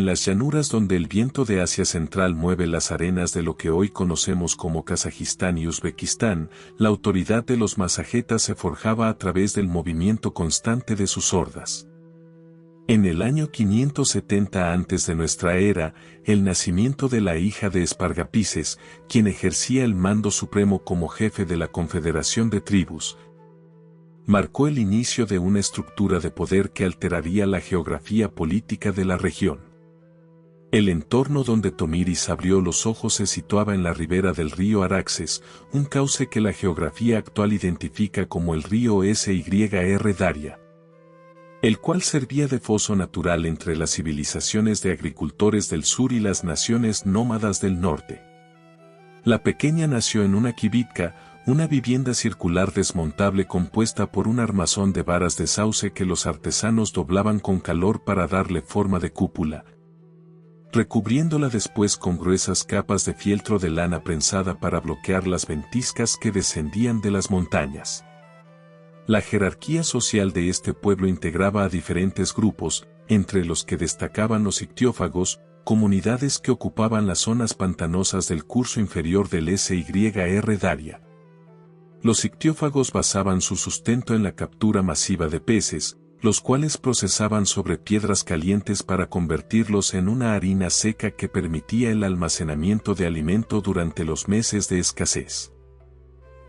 En las llanuras donde el viento de Asia Central mueve las arenas de lo que hoy conocemos como Kazajistán y Uzbekistán, la autoridad de los masajetas se forjaba a través del movimiento constante de sus hordas. En el año 570 antes de nuestra era, el nacimiento de la hija de Espargapises, quien ejercía el mando supremo como jefe de la Confederación de Tribus, marcó el inicio de una estructura de poder que alteraría la geografía política de la región. El entorno donde Tomiris abrió los ojos se situaba en la ribera del río Araxes, un cauce que la geografía actual identifica como el río Syr Daria, el cual servía de foso natural entre las civilizaciones de agricultores del sur y las naciones nómadas del norte. La pequeña nació en una kibitka, una vivienda circular desmontable compuesta por un armazón de varas de sauce que los artesanos doblaban con calor para darle forma de cúpula, recubriéndola después con gruesas capas de fieltro de lana prensada para bloquear las ventiscas que descendían de las montañas. La jerarquía social de este pueblo integraba a diferentes grupos, entre los que destacaban los ictiófagos, comunidades que ocupaban las zonas pantanosas del curso inferior del Syr Daria. Los ictiófagos basaban su sustento en la captura masiva de peces, los cuales procesaban sobre piedras calientes para convertirlos en una harina seca que permitía el almacenamiento de alimento durante los meses de escasez.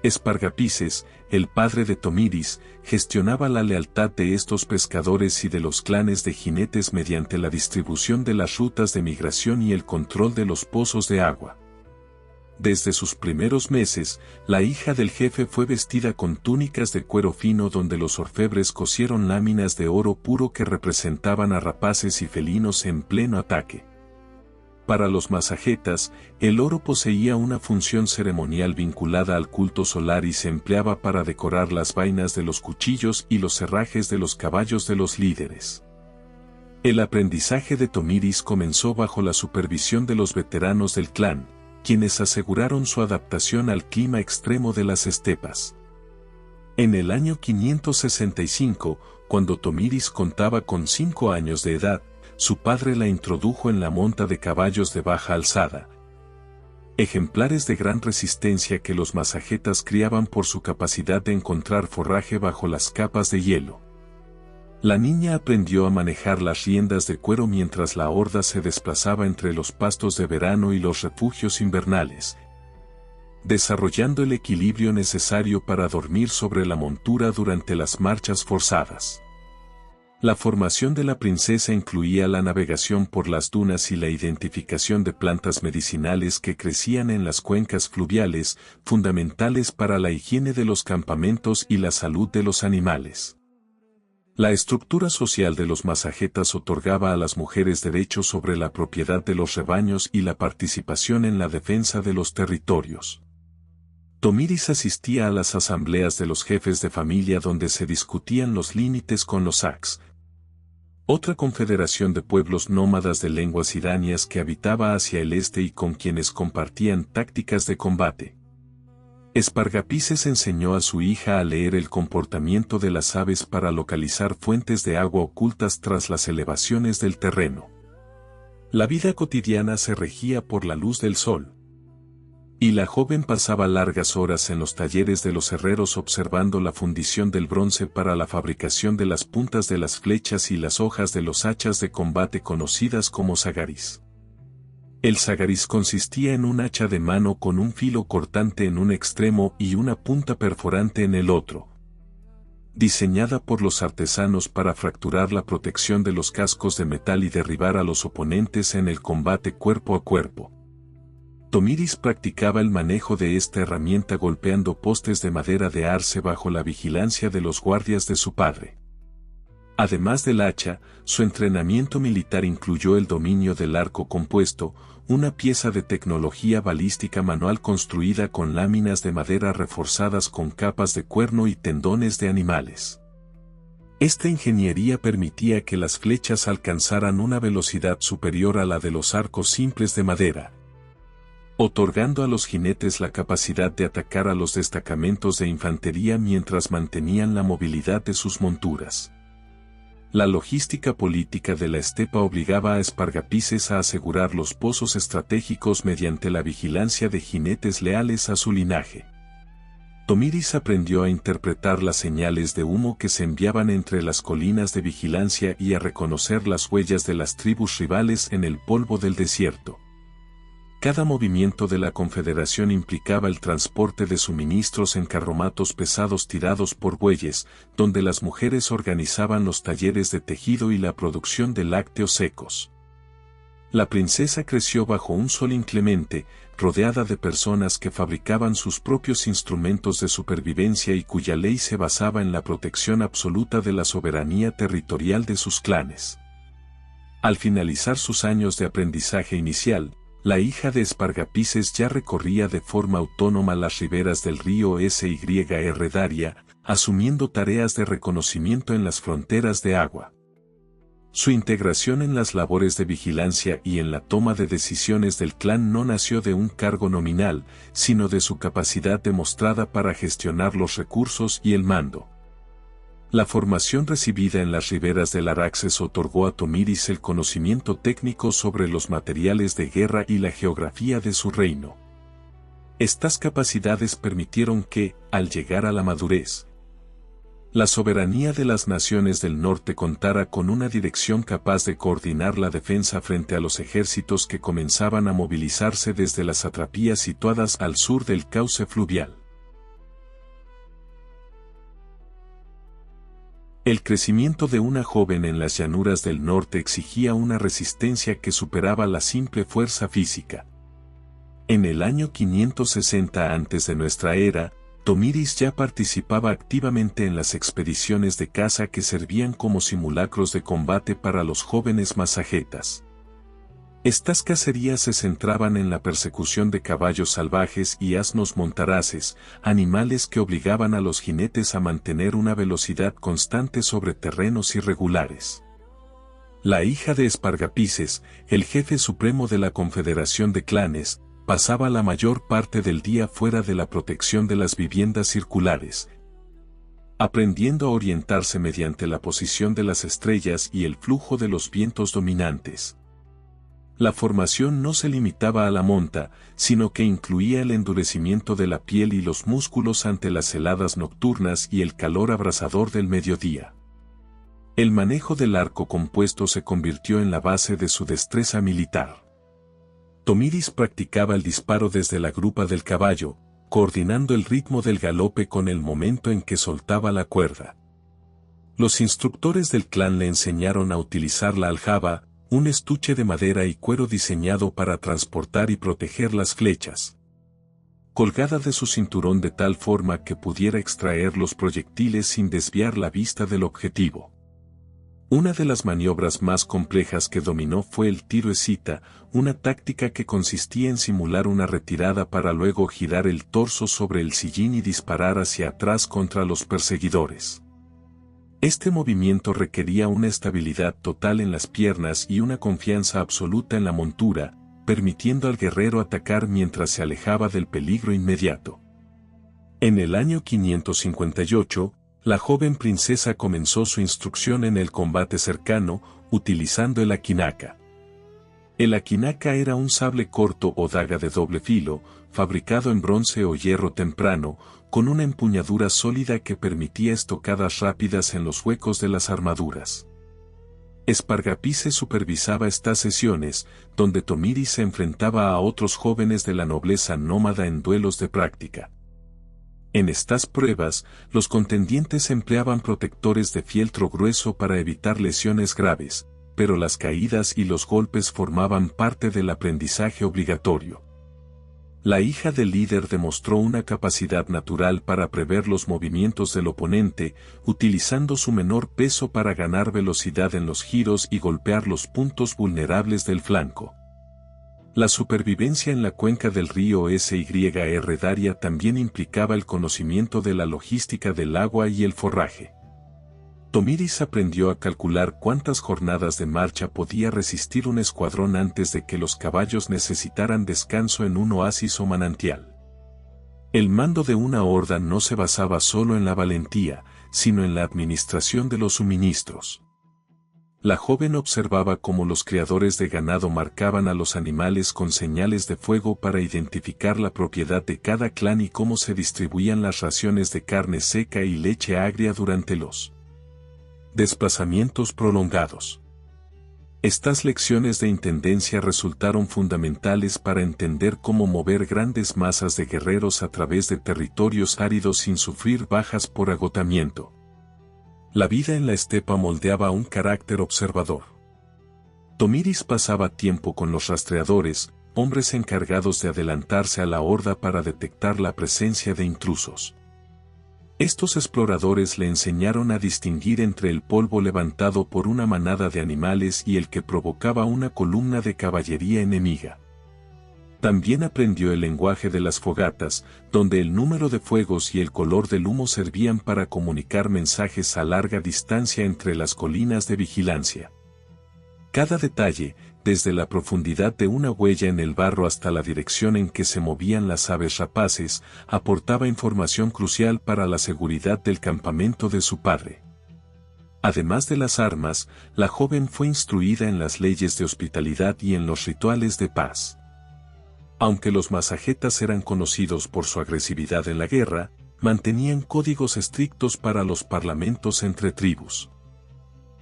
Espargapises, el padre de Tomiris, gestionaba la lealtad de estos pescadores y de los clanes de jinetes mediante la distribución de las rutas de migración y el control de los pozos de agua. Desde sus primeros meses, la hija del jefe fue vestida con túnicas de cuero fino donde los orfebres cosieron láminas de oro puro que representaban a rapaces y felinos en pleno ataque. Para los masajetas, el oro poseía una función ceremonial vinculada al culto solar y se empleaba para decorar las vainas de los cuchillos y los herrajes de los caballos de los líderes. El aprendizaje de Tomiris comenzó bajo la supervisión de los veteranos del clan, quienes aseguraron su adaptación al clima extremo de las estepas. En el año 565, cuando Tomiris contaba con 5 años de edad, su padre la introdujo en la monta de caballos de baja alzada, ejemplares de gran resistencia que los masajetas criaban por su capacidad de encontrar forraje bajo las capas de hielo. La niña aprendió a manejar las riendas de cuero mientras la horda se desplazaba entre los pastos de verano y los refugios invernales, desarrollando el equilibrio necesario para dormir sobre la montura durante las marchas forzadas. La formación de la princesa incluía la navegación por las dunas y la identificación de plantas medicinales que crecían en las cuencas fluviales, fundamentales para la higiene de los campamentos y la salud de los animales. La estructura social de los masajetas otorgaba a las mujeres derechos sobre la propiedad de los rebaños y la participación en la defensa de los territorios. Tomiris asistía a las asambleas de los jefes de familia donde se discutían los límites con los Aks, otra confederación de pueblos nómadas de lenguas iranias que habitaba hacia el este y con quienes compartían tácticas de combate. Espargapises enseñó a su hija a leer el comportamiento de las aves para localizar fuentes de agua ocultas tras las elevaciones del terreno. La vida cotidiana se regía por la luz del sol, y la joven pasaba largas horas en los talleres de los herreros observando la fundición del bronce para la fabricación de las puntas de las flechas y las hojas de los hachas de combate conocidas como sagaris. El sagaris consistía en un hacha de mano con un filo cortante en un extremo y una punta perforante en el otro, diseñada por los artesanos para fracturar la protección de los cascos de metal y derribar a los oponentes en el combate cuerpo a cuerpo. Tomiris practicaba el manejo de esta herramienta golpeando postes de madera de arce bajo la vigilancia de los guardias de su padre. Además del hacha, su entrenamiento militar incluyó el dominio del arco compuesto, una pieza de tecnología balística manual construida con láminas de madera reforzadas con capas de cuerno y tendones de animales. Esta ingeniería permitía que las flechas alcanzaran una velocidad superior a la de los arcos simples de madera, otorgando a los jinetes la capacidad de atacar a los destacamentos de infantería mientras mantenían la movilidad de sus monturas. La logística política de la estepa obligaba a Espargapises a asegurar los pozos estratégicos mediante la vigilancia de jinetes leales a su linaje. Tomiris aprendió a interpretar las señales de humo que se enviaban entre las colinas de vigilancia y a reconocer las huellas de las tribus rivales en el polvo del desierto. Cada movimiento de la Confederación implicaba el transporte de suministros en carromatos pesados tirados por bueyes, donde las mujeres organizaban los talleres de tejido y la producción de lácteos secos. La princesa creció bajo un sol inclemente, rodeada de personas que fabricaban sus propios instrumentos de supervivencia y cuya ley se basaba en la protección absoluta de la soberanía territorial de sus clanes. Al finalizar sus años de aprendizaje inicial, la hija de Espargapises ya recorría de forma autónoma las riberas del río Syr Daria, asumiendo tareas de reconocimiento en las fronteras de agua. Su integración en las labores de vigilancia y en la toma de decisiones del clan no nació de un cargo nominal, sino de su capacidad demostrada para gestionar los recursos y el mando. La formación recibida en las riberas del Araxes otorgó a Tomiris el conocimiento técnico sobre los materiales de guerra y la geografía de su reino. Estas capacidades permitieron que, al llegar a la madurez, la soberanía de las naciones del norte contara con una dirección capaz de coordinar la defensa frente a los ejércitos que comenzaban a movilizarse desde las satrapías situadas al sur del cauce fluvial. El crecimiento de una joven en las llanuras del norte exigía una resistencia que superaba la simple fuerza física. En el año 560 antes de nuestra era, Tomiris ya participaba activamente en las expediciones de caza que servían como simulacros de combate para los jóvenes masagetas. Estas cacerías se centraban en la persecución de caballos salvajes y asnos montaraces, animales que obligaban a los jinetes a mantener una velocidad constante sobre terrenos irregulares. La hija de Espargapises, el jefe supremo de la Confederación de Clanes, pasaba la mayor parte del día fuera de la protección de las viviendas circulares, aprendiendo a orientarse mediante la posición de las estrellas y el flujo de los vientos dominantes. La formación no se limitaba a la monta, sino que incluía el endurecimiento de la piel y los músculos ante las heladas nocturnas y el calor abrasador del mediodía. El manejo del arco compuesto se convirtió en la base de su destreza militar. Tomiris practicaba el disparo desde la grupa del caballo, coordinando el ritmo del galope con el momento en que soltaba la cuerda. Los instructores del clan le enseñaron a utilizar la aljaba, un estuche de madera y cuero diseñado para transportar y proteger las flechas, colgada de su cinturón de tal forma que pudiera extraer los proyectiles sin desviar la vista del objetivo. Una de las maniobras más complejas que dominó fue el tiro escita, una táctica que consistía en simular una retirada para luego girar el torso sobre el sillín y disparar hacia atrás contra los perseguidores. Este movimiento requería una estabilidad total en las piernas y una confianza absoluta en la montura, permitiendo al guerrero atacar mientras se alejaba del peligro inmediato. En el año 558, la joven princesa comenzó su instrucción en el combate cercano, utilizando el akinaka. El akinaka era un sable corto o daga de doble filo, fabricado en bronce o hierro temprano, con una empuñadura sólida que permitía estocadas rápidas en los huecos de las armaduras. Espargapises supervisaba estas sesiones, donde Tomiris se enfrentaba a otros jóvenes de la nobleza nómada en duelos de práctica. En estas pruebas, los contendientes empleaban protectores de fieltro grueso para evitar lesiones graves, pero las caídas y los golpes formaban parte del aprendizaje obligatorio. La hija del líder demostró una capacidad natural para prever los movimientos del oponente, utilizando su menor peso para ganar velocidad en los giros y golpear los puntos vulnerables del flanco. La supervivencia en la cuenca del río Syr Daria también implicaba el conocimiento de la logística del agua y el forraje. Tomiris aprendió a calcular cuántas jornadas de marcha podía resistir un escuadrón antes de que los caballos necesitaran descanso en un oasis o manantial. El mando de una horda no se basaba solo en la valentía, sino en la administración de los suministros. La joven observaba cómo los criadores de ganado marcaban a los animales con señales de fuego para identificar la propiedad de cada clan y cómo se distribuían las raciones de carne seca y leche agria durante los desplazamientos prolongados. Estas lecciones de intendencia resultaron fundamentales para entender cómo mover grandes masas de guerreros a través de territorios áridos sin sufrir bajas por agotamiento. La vida en la estepa moldeaba un carácter observador. Tomiris pasaba tiempo con los rastreadores, hombres encargados de adelantarse a la horda para detectar la presencia de intrusos. Estos exploradores le enseñaron a distinguir entre el polvo levantado por una manada de animales y el que provocaba una columna de caballería enemiga. También aprendió el lenguaje de las fogatas, donde el número de fuegos y el color del humo servían para comunicar mensajes a larga distancia entre las colinas de vigilancia. Cada detalle, desde la profundidad de una huella en el barro hasta la dirección en que se movían las aves rapaces, aportaba información crucial para la seguridad del campamento de su padre. Además de las armas, la joven fue instruida en las leyes de hospitalidad y en los rituales de paz. Aunque los masajetas eran conocidos por su agresividad en la guerra, mantenían códigos estrictos para los parlamentos entre tribus.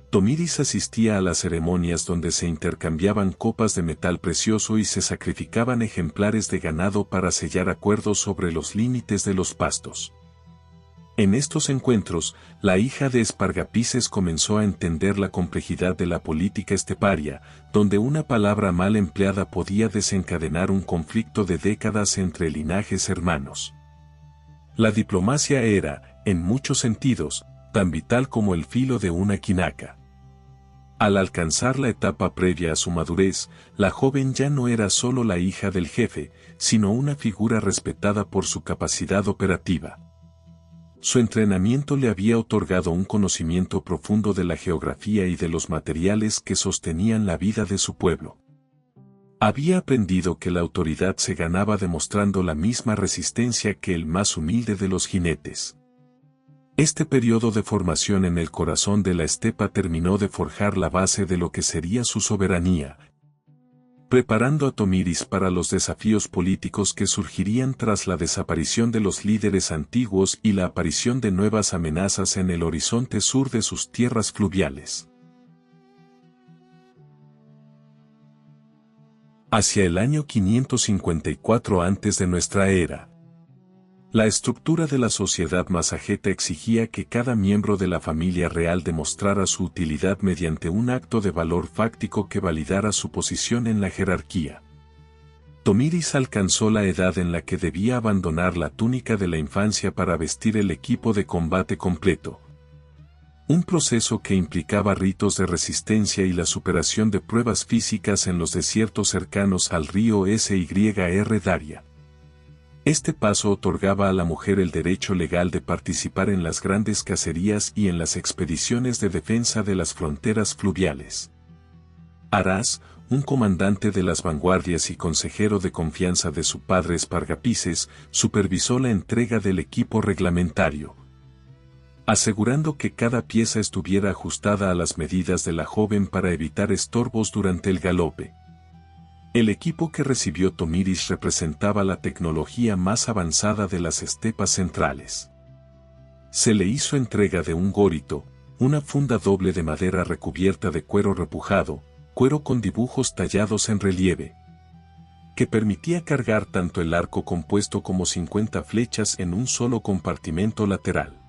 Tomiris asistía a las ceremonias donde se intercambiaban copas de metal precioso y se sacrificaban ejemplares de ganado para sellar acuerdos sobre los límites de los pastos. En estos encuentros, la hija de Espargapises comenzó a entender la complejidad de la política esteparia, donde una palabra mal empleada podía desencadenar un conflicto de décadas entre linajes hermanos. La diplomacia era, en muchos sentidos, tan vital como el filo de una quinaca. Al alcanzar la etapa previa a su madurez, la joven ya no era solo la hija del jefe, sino una figura respetada por su capacidad operativa. Su entrenamiento le había otorgado un conocimiento profundo de la geografía y de los materiales que sostenían la vida de su pueblo. Había aprendido que la autoridad se ganaba demostrando la misma resistencia que el más humilde de los jinetes. Este periodo de formación en el corazón de la estepa terminó de forjar la base de lo que sería su soberanía, preparando a Tomiris para los desafíos políticos que surgirían tras la desaparición de los líderes antiguos y la aparición de nuevas amenazas en el horizonte sur de sus tierras fluviales. Hacia el año 554 antes de nuestra era, la estructura de la sociedad masajeta exigía que cada miembro de la familia real demostrara su utilidad mediante un acto de valor fáctico que validara su posición en la jerarquía. Tomiris alcanzó la edad en la que debía abandonar la túnica de la infancia para vestir el equipo de combate completo. Un proceso que implicaba ritos de resistencia y la superación de pruebas físicas en los desiertos cercanos al río Syr Daria. Este paso otorgaba a la mujer el derecho legal de participar en las grandes cacerías y en las expediciones de defensa de las fronteras fluviales. Arás, un comandante de las vanguardias y consejero de confianza de su padre Espargapises, supervisó la entrega del equipo reglamentario, asegurando que cada pieza estuviera ajustada a las medidas de la joven para evitar estorbos durante el galope. El equipo que recibió Tomiris representaba la tecnología más avanzada de las estepas centrales. Se le hizo entrega de un górito, una funda doble de madera recubierta de cuero repujado, cuero con dibujos tallados en relieve, que permitía cargar tanto el arco compuesto como 50 flechas en un solo compartimento lateral.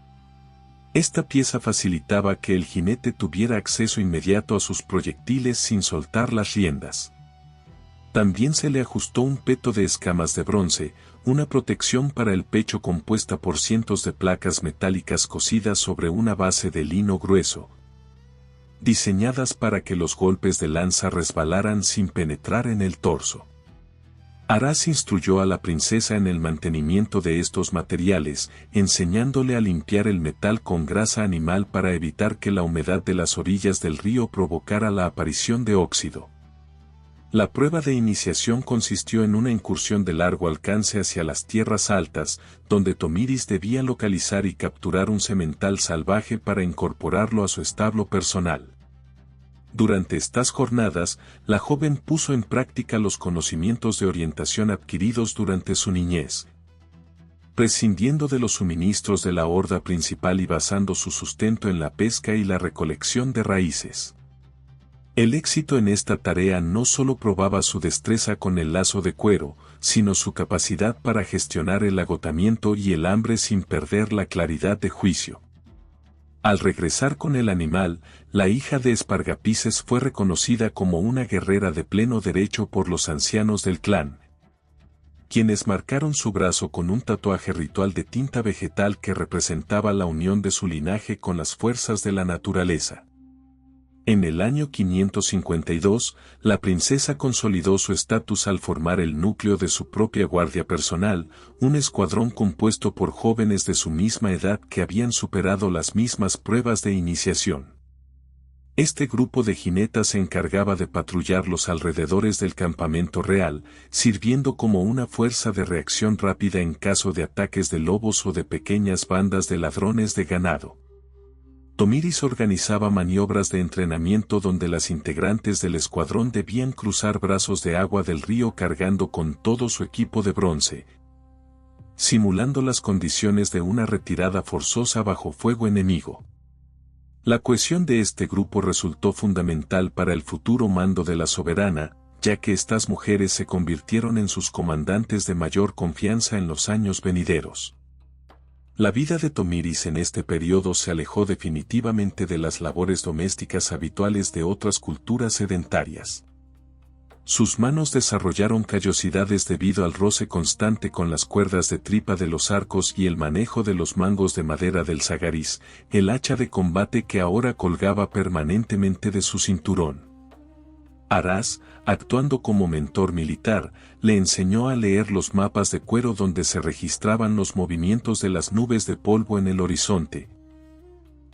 Esta pieza facilitaba que el jinete tuviera acceso inmediato a sus proyectiles sin soltar las riendas. También se le ajustó un peto de escamas de bronce, una protección para el pecho compuesta por cientos de placas metálicas cosidas sobre una base de lino grueso, diseñadas para que los golpes de lanza resbalaran sin penetrar en el torso. Arás instruyó a la princesa en el mantenimiento de estos materiales, enseñándole a limpiar el metal con grasa animal para evitar que la humedad de las orillas del río provocara la aparición de óxido. La prueba de iniciación consistió en una incursión de largo alcance hacia las tierras altas, donde Tomiris debía localizar y capturar un semental salvaje para incorporarlo a su establo personal. Durante estas jornadas, la joven puso en práctica los conocimientos de orientación adquiridos durante su niñez, prescindiendo de los suministros de la horda principal y basando su sustento en la pesca y la recolección de raíces. El éxito en esta tarea no solo probaba su destreza con el lazo de cuero, sino su capacidad para gestionar el agotamiento y el hambre sin perder la claridad de juicio. Al regresar con el animal, la hija de Espargapises fue reconocida como una guerrera de pleno derecho por los ancianos del clan, quienes marcaron su brazo con un tatuaje ritual de tinta vegetal que representaba la unión de su linaje con las fuerzas de la naturaleza. En el año 552, la princesa consolidó su estatus al formar el núcleo de su propia guardia personal, un escuadrón compuesto por jóvenes de su misma edad que habían superado las mismas pruebas de iniciación. Este grupo de jinetas se encargaba de patrullar los alrededores del campamento real, sirviendo como una fuerza de reacción rápida en caso de ataques de lobos o de pequeñas bandas de ladrones de ganado. Tomiris organizaba maniobras de entrenamiento donde las integrantes del escuadrón debían cruzar brazos de agua del río cargando con todo su equipo de bronce, simulando las condiciones de una retirada forzosa bajo fuego enemigo. La cohesión de este grupo resultó fundamental para el futuro mando de la soberana, ya que estas mujeres se convirtieron en sus comandantes de mayor confianza en los años venideros. La vida de Tomiris en este periodo se alejó definitivamente de las labores domésticas habituales de otras culturas sedentarias. Sus manos desarrollaron callosidades debido al roce constante con las cuerdas de tripa de los arcos y el manejo de los mangos de madera del sagariz, el hacha de combate que ahora colgaba permanentemente de su cinturón. Aras, actuando como mentor militar, le enseñó a leer los mapas de cuero donde se registraban los movimientos de las nubes de polvo en el horizonte,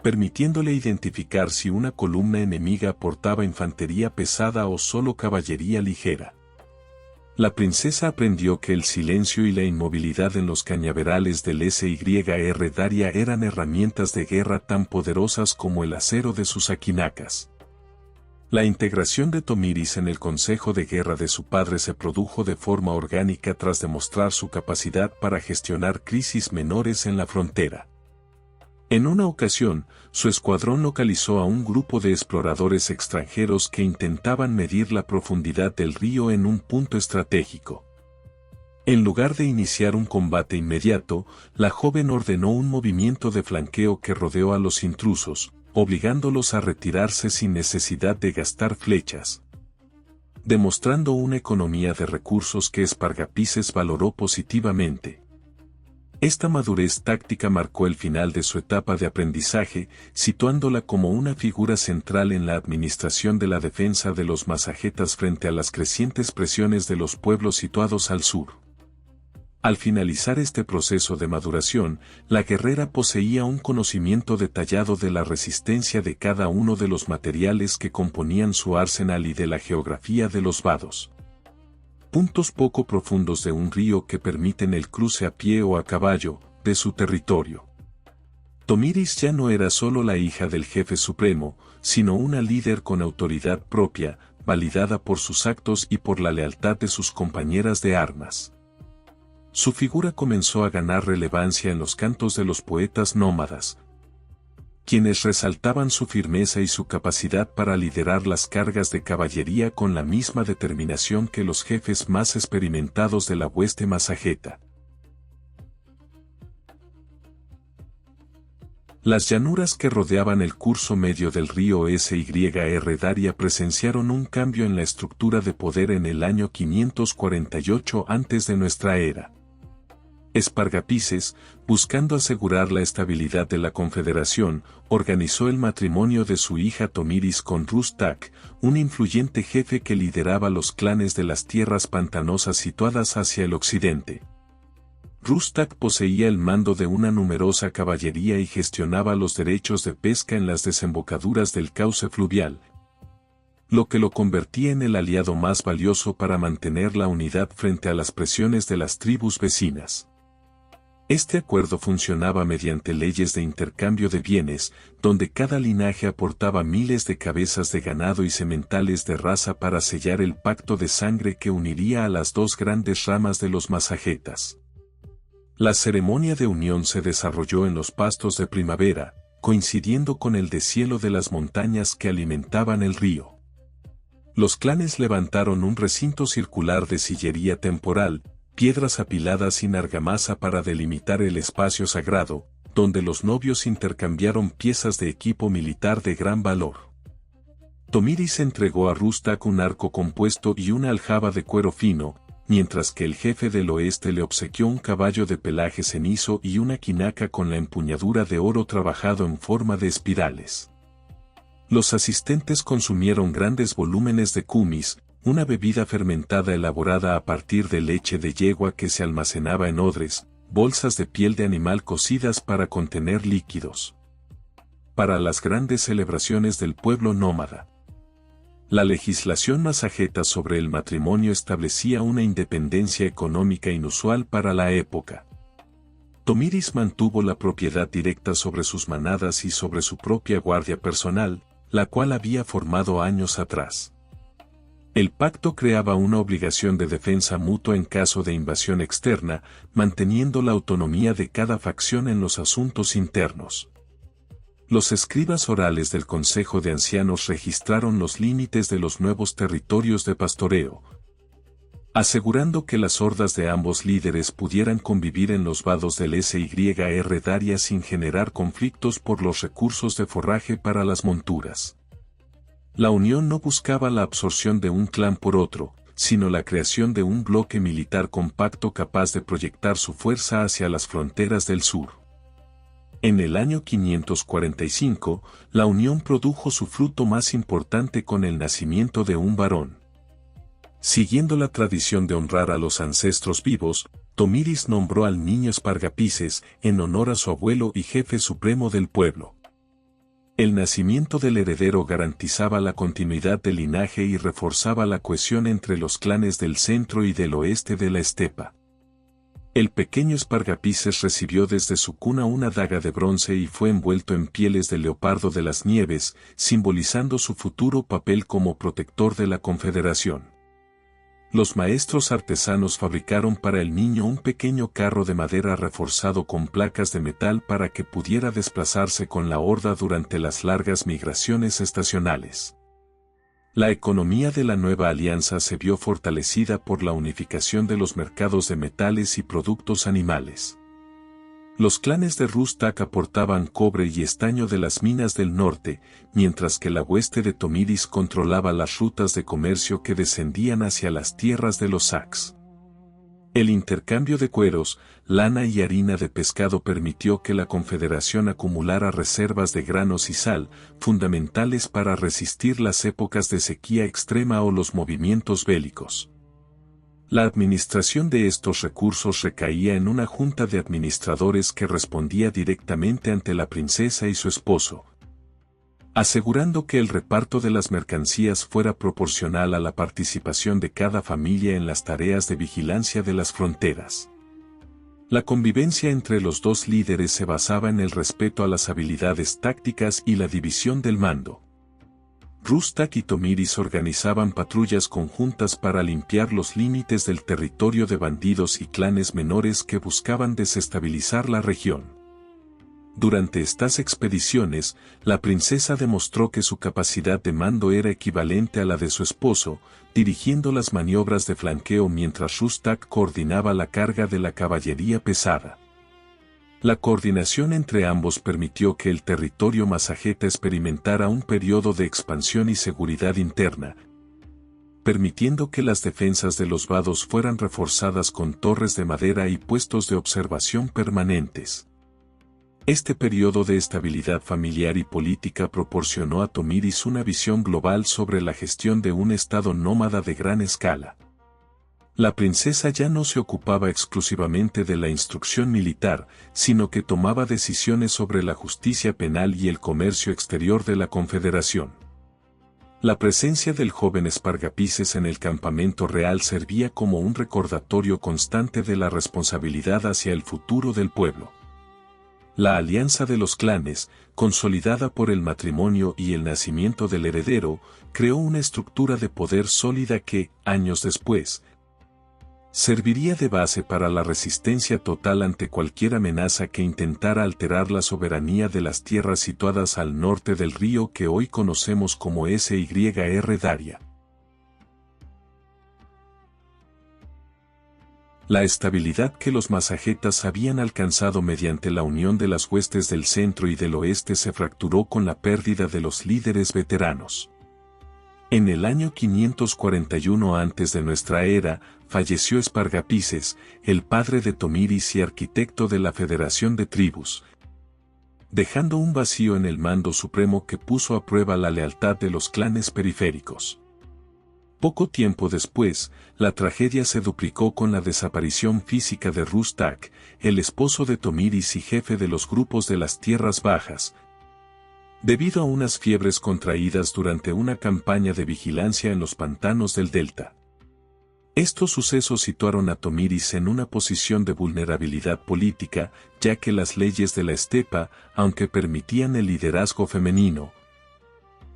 permitiéndole identificar si una columna enemiga portaba infantería pesada o solo caballería ligera. La princesa aprendió que el silencio y la inmovilidad en los cañaverales del SYR Daria eran herramientas de guerra tan poderosas como el acero de sus aquinacas. La integración de Tomiris en el consejo de guerra de su padre se produjo de forma orgánica tras demostrar su capacidad para gestionar crisis menores en la frontera. En una ocasión, su escuadrón localizó a un grupo de exploradores extranjeros que intentaban medir la profundidad del río en un punto estratégico. En lugar de iniciar un combate inmediato, la joven ordenó un movimiento de flanqueo que rodeó a los intrusos, obligándolos a retirarse sin necesidad de gastar flechas, demostrando una economía de recursos que Espargapises valoró positivamente. Esta madurez táctica marcó el final de su etapa de aprendizaje, situándola como una figura central en la administración de la defensa de los masagetas frente a las crecientes presiones de los pueblos situados al sur. Al finalizar este proceso de maduración, la guerrera poseía un conocimiento detallado de la resistencia de cada uno de los materiales que componían su arsenal y de la geografía de los vados, puntos poco profundos de un río que permiten el cruce a pie o a caballo, de su territorio. Tomiris ya no era solo la hija del jefe supremo, sino una líder con autoridad propia, validada por sus actos y por la lealtad de sus compañeras de armas. Su figura comenzó a ganar relevancia en los cantos de los poetas nómadas, quienes resaltaban su firmeza y su capacidad para liderar las cargas de caballería con la misma determinación que los jefes más experimentados de la hueste masageta. Las llanuras que rodeaban el curso medio del río SYR Daria presenciaron un cambio en la estructura de poder en el año 548 antes de nuestra era. Espargapises, buscando asegurar la estabilidad de la confederación, organizó el matrimonio de su hija Tomiris con Rustak, un influyente jefe que lideraba los clanes de las tierras pantanosas situadas hacia el occidente. Rustak poseía el mando de una numerosa caballería y gestionaba los derechos de pesca en las desembocaduras del cauce fluvial, lo que lo convertía en el aliado más valioso para mantener la unidad frente a las presiones de las tribus vecinas. Este acuerdo funcionaba mediante leyes de intercambio de bienes, donde cada linaje aportaba miles de cabezas de ganado y sementales de raza para sellar el pacto de sangre que uniría a las dos grandes ramas de los masajetas. La ceremonia de unión se desarrolló en los pastos de primavera, coincidiendo con el deshielo de las montañas que alimentaban el río. Los clanes levantaron un recinto circular de sillería temporal, piedras apiladas sin argamasa para delimitar el espacio sagrado, donde los novios intercambiaron piezas de equipo militar de gran valor. Tomiris entregó a Rustak un arco compuesto y una aljaba de cuero fino, mientras que el jefe del oeste le obsequió un caballo de pelaje cenizo y una quinaca con la empuñadura de oro trabajado en forma de espirales. Los asistentes consumieron grandes volúmenes de kumis, una bebida fermentada elaborada a partir de leche de yegua que se almacenaba en odres, bolsas de piel de animal cocidas para contener líquidos. Para las grandes celebraciones del pueblo nómada. La legislación masajeta sobre el matrimonio establecía una independencia económica inusual para la época. Tomiris mantuvo la propiedad directa sobre sus manadas y sobre su propia guardia personal, la cual había formado años atrás. El pacto creaba una obligación de defensa mutua en caso de invasión externa, manteniendo la autonomía de cada facción en los asuntos internos. Los escribas orales del Consejo de Ancianos registraron los límites de los nuevos territorios de pastoreo, asegurando que las hordas de ambos líderes pudieran convivir en los vados del Syr Daria sin generar conflictos por los recursos de forraje para las monturas. La unión no buscaba la absorción de un clan por otro, sino la creación de un bloque militar compacto capaz de proyectar su fuerza hacia las fronteras del sur. En el año 545, la unión produjo su fruto más importante con el nacimiento de un varón. Siguiendo la tradición de honrar a los ancestros vivos, Tomiris nombró al niño Espargapises en honor a su abuelo y jefe supremo del pueblo. El nacimiento del heredero garantizaba la continuidad del linaje y reforzaba la cohesión entre los clanes del centro y del oeste de la estepa. El pequeño Espargapises recibió desde su cuna una daga de bronce y fue envuelto en pieles de leopardo de las nieves, simbolizando su futuro papel como protector de la Confederación. Los maestros artesanos fabricaron para el niño un pequeño carro de madera reforzado con placas de metal para que pudiera desplazarse con la horda durante las largas migraciones estacionales. La economía de la nueva alianza se vio fortalecida por la unificación de los mercados de metales y productos animales. Los clanes de Rustak aportaban cobre y estaño de las minas del norte, mientras que la hueste de Tomiris controlaba las rutas de comercio que descendían hacia las tierras de los Sacs. El intercambio de cueros, lana y harina de pescado permitió que la Confederación acumulara reservas de granos y sal, fundamentales para resistir las épocas de sequía extrema o los movimientos bélicos. La administración de estos recursos recaía en una junta de administradores que respondía directamente ante la princesa y su esposo, asegurando que el reparto de las mercancías fuera proporcional a la participación de cada familia en las tareas de vigilancia de las fronteras. La convivencia entre los dos líderes se basaba en el respeto a las habilidades tácticas y la división del mando. Rustak y Tomiris organizaban patrullas conjuntas para limpiar los límites del territorio de bandidos y clanes menores que buscaban desestabilizar la región. Durante estas expediciones, la princesa demostró que su capacidad de mando era equivalente a la de su esposo, dirigiendo las maniobras de flanqueo mientras Rustak coordinaba la carga de la caballería pesada. La coordinación entre ambos permitió que el territorio masajeta experimentara un periodo de expansión y seguridad interna, permitiendo que las defensas de los vados fueran reforzadas con torres de madera y puestos de observación permanentes. Este periodo de estabilidad familiar y política proporcionó a Tomiris una visión global sobre la gestión de un estado nómada de gran escala. La princesa ya no se ocupaba exclusivamente de la instrucción militar, sino que tomaba decisiones sobre la justicia penal y el comercio exterior de la Confederación. La presencia del joven Espargapises en el campamento real servía como un recordatorio constante de la responsabilidad hacia el futuro del pueblo. La alianza de los clanes, consolidada por el matrimonio y el nacimiento del heredero, creó una estructura de poder sólida que, años después, serviría de base para la resistencia total ante cualquier amenaza que intentara alterar la soberanía de las tierras situadas al norte del río que hoy conocemos como Syr Daria. La estabilidad que los masagetas habían alcanzado mediante la unión de las huestes del centro y del oeste se fracturó con la pérdida de los líderes veteranos. En el año 541 antes de nuestra era, falleció Espargapises, el padre de Tomiris y arquitecto de la Federación de Tribus, dejando un vacío en el mando supremo que puso a prueba la lealtad de los clanes periféricos. Poco tiempo después, la tragedia se duplicó con la desaparición física de Rustak, el esposo de Tomiris y jefe de los grupos de las tierras bajas, debido a unas fiebres contraídas durante una campaña de vigilancia en los pantanos del delta. Estos sucesos situaron a Tomiris en una posición de vulnerabilidad política, ya que las leyes de la estepa, aunque permitían el liderazgo femenino,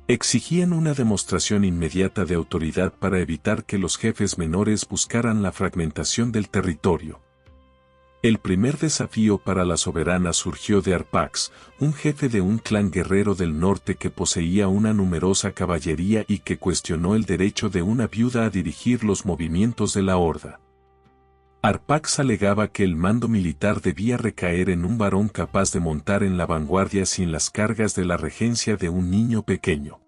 exigían una demostración inmediata de autoridad para evitar que los jefes menores buscaran la fragmentación del territorio. El primer desafío para la soberana surgió de Arpax, un jefe de un clan guerrero del norte que poseía una numerosa caballería y que cuestionó el derecho de una viuda a dirigir los movimientos de la horda. Arpax alegaba que el mando militar debía recaer en un varón capaz de montar en la vanguardia sin las cargas de la regencia de un niño pequeño.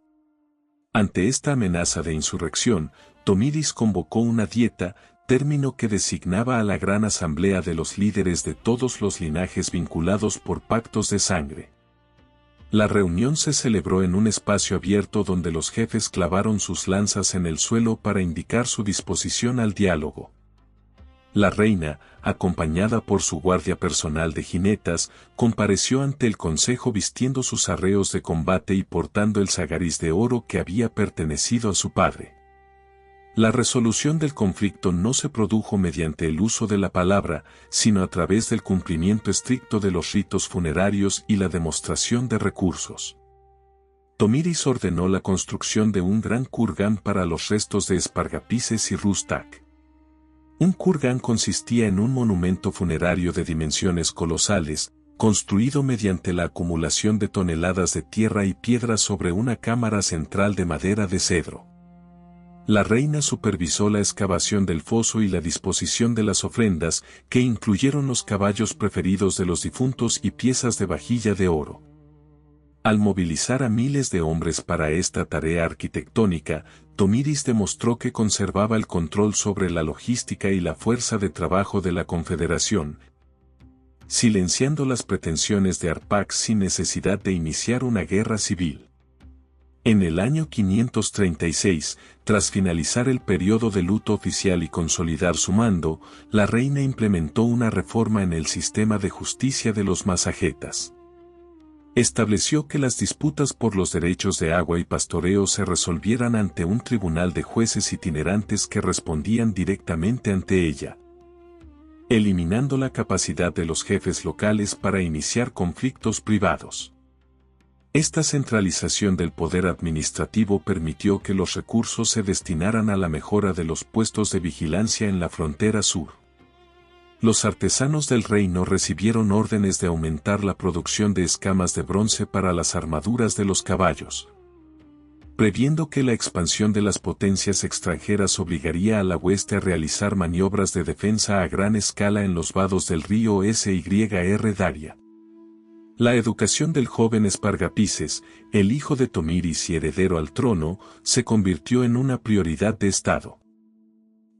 Ante esta amenaza de insurrección, Tomiris convocó una dieta, término que designaba a la gran asamblea de los líderes de todos los linajes vinculados por pactos de sangre. La reunión se celebró en un espacio abierto donde los jefes clavaron sus lanzas en el suelo para indicar su disposición al diálogo. La reina, acompañada por su guardia personal de jinetas, compareció ante el consejo vistiendo sus arreos de combate y portando el sagariz de oro que había pertenecido a su padre. La resolución del conflicto no se produjo mediante el uso de la palabra, sino a través del cumplimiento estricto de los ritos funerarios y la demostración de recursos. Tomiris ordenó la construcción de un gran kurgan para los restos de Espargapises y Rustak. Un kurgan consistía en un monumento funerario de dimensiones colosales, construido mediante la acumulación de toneladas de tierra y piedra sobre una cámara central de madera de cedro. La reina supervisó la excavación del foso y la disposición de las ofrendas, que incluyeron los caballos preferidos de los difuntos y piezas de vajilla de oro. Al movilizar a miles de hombres para esta tarea arquitectónica, Tomiris demostró que conservaba el control sobre la logística y la fuerza de trabajo de la Confederación, silenciando las pretensiones de Arpax sin necesidad de iniciar una guerra civil. En el año 536, tras finalizar el periodo de luto oficial y consolidar su mando, la reina implementó una reforma en el sistema de justicia de los masagetas. Estableció que las disputas por los derechos de agua y pastoreo se resolvieran ante un tribunal de jueces itinerantes que respondían directamente ante ella, eliminando la capacidad de los jefes locales para iniciar conflictos privados. Esta centralización del poder administrativo permitió que los recursos se destinaran a la mejora de los puestos de vigilancia en la frontera sur. Los artesanos del reino recibieron órdenes de aumentar la producción de escamas de bronce para las armaduras de los caballos, previendo que la expansión de las potencias extranjeras obligaría a la hueste a realizar maniobras de defensa a gran escala en los vados del río Syr Daria. La educación del joven Espargapises, el hijo de Tomiris y heredero al trono, se convirtió en una prioridad de Estado.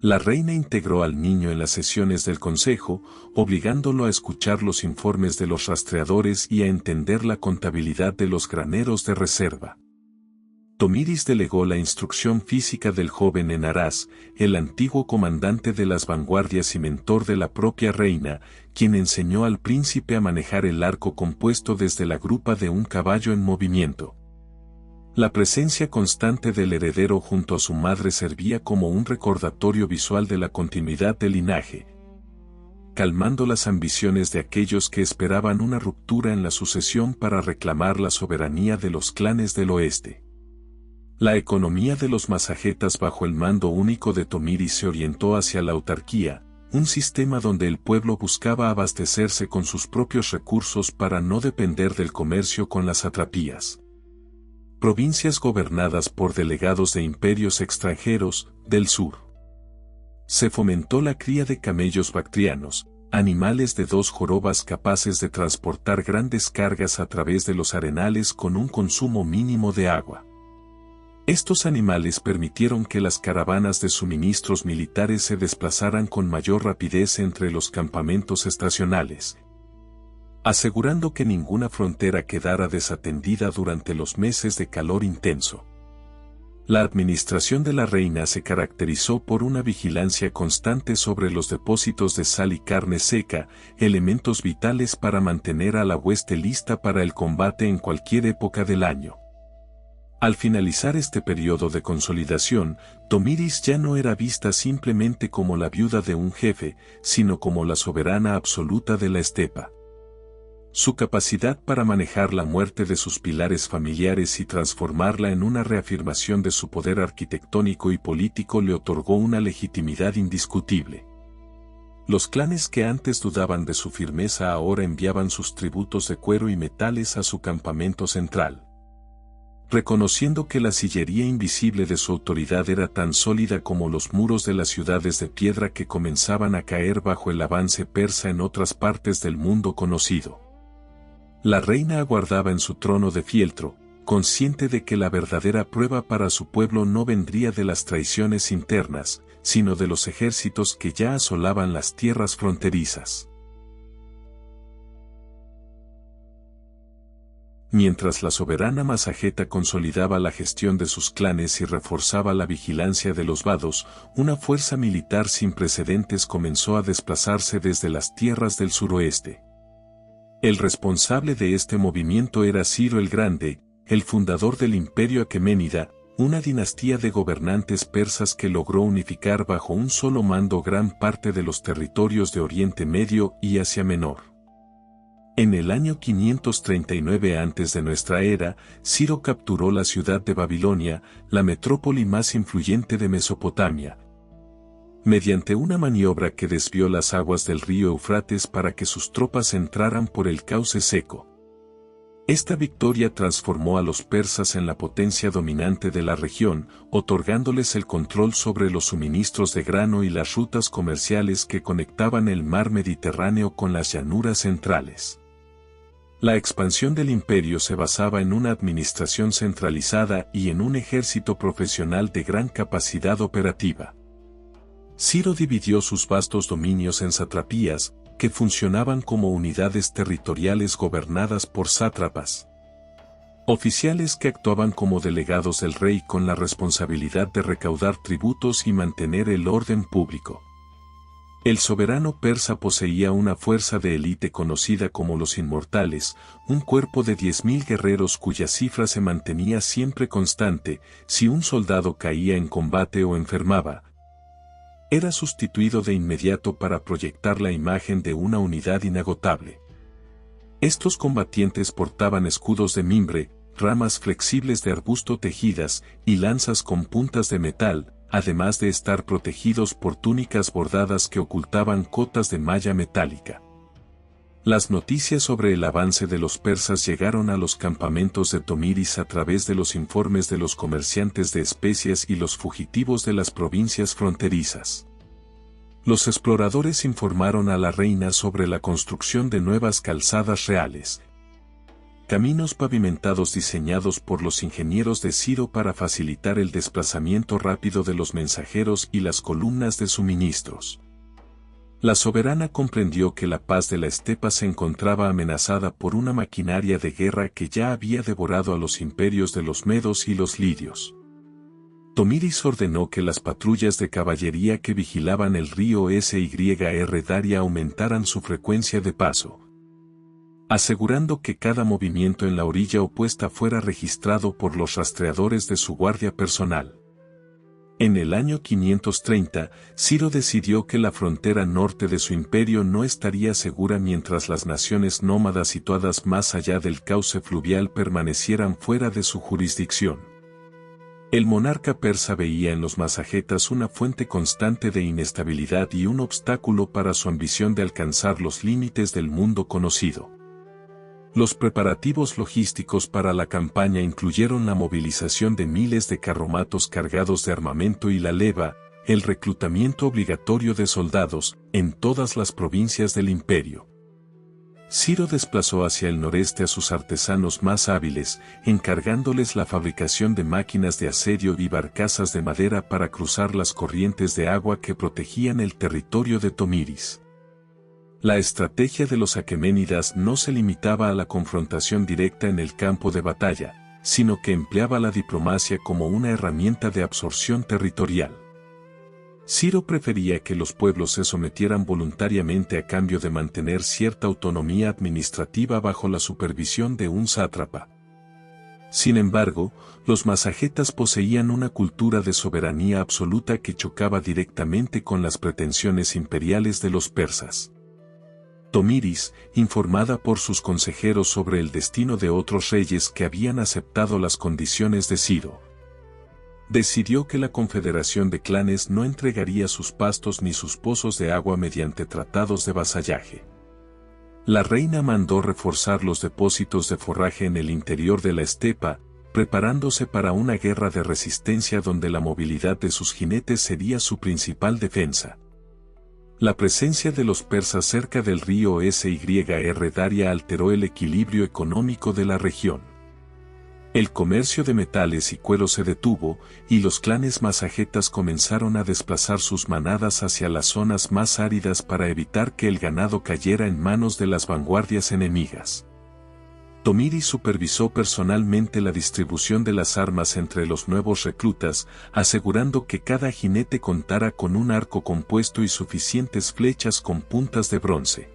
La reina integró al niño en las sesiones del consejo, obligándolo a escuchar los informes de los rastreadores y a entender la contabilidad de los graneros de reserva. Tomiris delegó la instrucción física del joven en Aras, el antiguo comandante de las vanguardias y mentor de la propia reina, quien enseñó al príncipe a manejar el arco compuesto desde la grupa de un caballo en movimiento. La presencia constante del heredero junto a su madre servía como un recordatorio visual de la continuidad del linaje, calmando las ambiciones de aquellos que esperaban una ruptura en la sucesión para reclamar la soberanía de los clanes del oeste. La economía de los masagetas bajo el mando único de Tomiris se orientó hacia la autarquía, un sistema donde el pueblo buscaba abastecerse con sus propios recursos para no depender del comercio con las satrapías. Provincias gobernadas por delegados de imperios extranjeros, del sur. Se fomentó la cría de camellos bactrianos, animales de 2 jorobas capaces de transportar grandes cargas a través de los arenales con un consumo mínimo de agua. Estos animales permitieron que las caravanas de suministros militares se desplazaran con mayor rapidez entre los campamentos estacionales, asegurando que ninguna frontera quedara desatendida durante los meses de calor intenso. La administración de la reina se caracterizó por una vigilancia constante sobre los depósitos de sal y carne seca, elementos vitales para mantener a la hueste lista para el combate en cualquier época del año. Al finalizar este periodo de consolidación, Tomiris ya no era vista simplemente como la viuda de un jefe, sino como la soberana absoluta de la estepa. Su capacidad para manejar la muerte de sus pilares familiares y transformarla en una reafirmación de su poder arquitectónico y político le otorgó una legitimidad indiscutible. Los clanes que antes dudaban de su firmeza ahora enviaban sus tributos de cuero y metales a su campamento central, reconociendo que la sillería invisible de su autoridad era tan sólida como los muros de las ciudades de piedra que comenzaban a caer bajo el avance persa en otras partes del mundo conocido. La reina aguardaba en su trono de fieltro, consciente de que la verdadera prueba para su pueblo no vendría de las traiciones internas, sino de los ejércitos que ya asolaban las tierras fronterizas. Mientras la soberana masajeta consolidaba la gestión de sus clanes y reforzaba la vigilancia de los vados, una fuerza militar sin precedentes comenzó a desplazarse desde las tierras del suroeste. El responsable de este movimiento era Ciro el Grande, el fundador del Imperio Aqueménida, una dinastía de gobernantes persas que logró unificar bajo un solo mando gran parte de los territorios de Oriente Medio y Asia Menor. En el año 539 antes de nuestra era, Ciro capturó la ciudad de Babilonia, la metrópoli más influyente de Mesopotamia, mediante una maniobra que desvió las aguas del río Eufrates para que sus tropas entraran por el cauce seco. Esta victoria transformó a los persas en la potencia dominante de la región, otorgándoles el control sobre los suministros de grano y las rutas comerciales que conectaban el mar Mediterráneo con las llanuras centrales. La expansión del imperio se basaba en una administración centralizada y en un ejército profesional de gran capacidad operativa. Ciro dividió sus vastos dominios en satrapías, que funcionaban como unidades territoriales gobernadas por sátrapas, oficiales que actuaban como delegados del rey con la responsabilidad de recaudar tributos y mantener el orden público. El soberano persa poseía una fuerza de élite conocida como los Inmortales, un cuerpo de 10.000 guerreros cuya cifra se mantenía siempre constante. Si un soldado caía en combate o enfermaba, era sustituido de inmediato para proyectar la imagen de una unidad inagotable. Estos combatientes portaban escudos de mimbre, ramas flexibles de arbusto tejidas y lanzas con puntas de metal, además de estar protegidos por túnicas bordadas que ocultaban cotas de malla metálica. Las noticias sobre el avance de los persas llegaron a los campamentos de Tomiris a través de los informes de los comerciantes de especias y los fugitivos de las provincias fronterizas. Los exploradores informaron a la reina sobre la construcción de nuevas calzadas reales, caminos pavimentados diseñados por los ingenieros de Ciro para facilitar el desplazamiento rápido de los mensajeros y las columnas de suministros. La soberana comprendió que la paz de la estepa se encontraba amenazada por una maquinaria de guerra que ya había devorado a los imperios de los medos y los lidios. Tomiris ordenó que las patrullas de caballería que vigilaban el río Syr Daria aumentaran su frecuencia de paso. asegurando que cada movimiento en la orilla opuesta fuera registrado por los rastreadores de su guardia personal. En el año 530, Ciro decidió que la frontera norte de su imperio no estaría segura mientras las naciones nómadas situadas más allá del cauce fluvial permanecieran fuera de su jurisdicción. El monarca persa veía en los masagetas una fuente constante de inestabilidad y un obstáculo para su ambición de alcanzar los límites del mundo conocido. Los preparativos logísticos para la campaña incluyeron la movilización de miles de carromatos cargados de armamento y la leva, el reclutamiento obligatorio de soldados, en todas las provincias del imperio. Ciro desplazó hacia el noreste a sus artesanos más hábiles, encargándoles la fabricación de máquinas de asedio y barcazas de madera para cruzar las corrientes de agua que protegían el territorio de Tomiris. La estrategia de los aqueménidas no se limitaba a la confrontación directa en el campo de batalla, sino que empleaba la diplomacia como una herramienta de absorción territorial. Ciro prefería que los pueblos se sometieran voluntariamente a cambio de mantener cierta autonomía administrativa bajo la supervisión de un sátrapa. Sin embargo, los masagetas poseían una cultura de soberanía absoluta que chocaba directamente con las pretensiones imperiales de los persas. Tomiris, informada por sus consejeros sobre el destino de otros reyes que habían aceptado las condiciones de Ciro, decidió que la confederación de clanes no entregaría sus pastos ni sus pozos de agua mediante tratados de vasallaje. La reina mandó reforzar los depósitos de forraje en el interior de la estepa, preparándose para una guerra de resistencia donde la movilidad de sus jinetes sería su principal defensa. La presencia de los persas cerca del río Syr Daria alteró el equilibrio económico de la región. El comercio de metales y cuero se detuvo, y los clanes masagetas comenzaron a desplazar sus manadas hacia las zonas más áridas para evitar que el ganado cayera en manos de las vanguardias enemigas. Tomiris supervisó personalmente la distribución de las armas entre los nuevos reclutas, asegurando que cada jinete contara con un arco compuesto y suficientes flechas con puntas de bronce.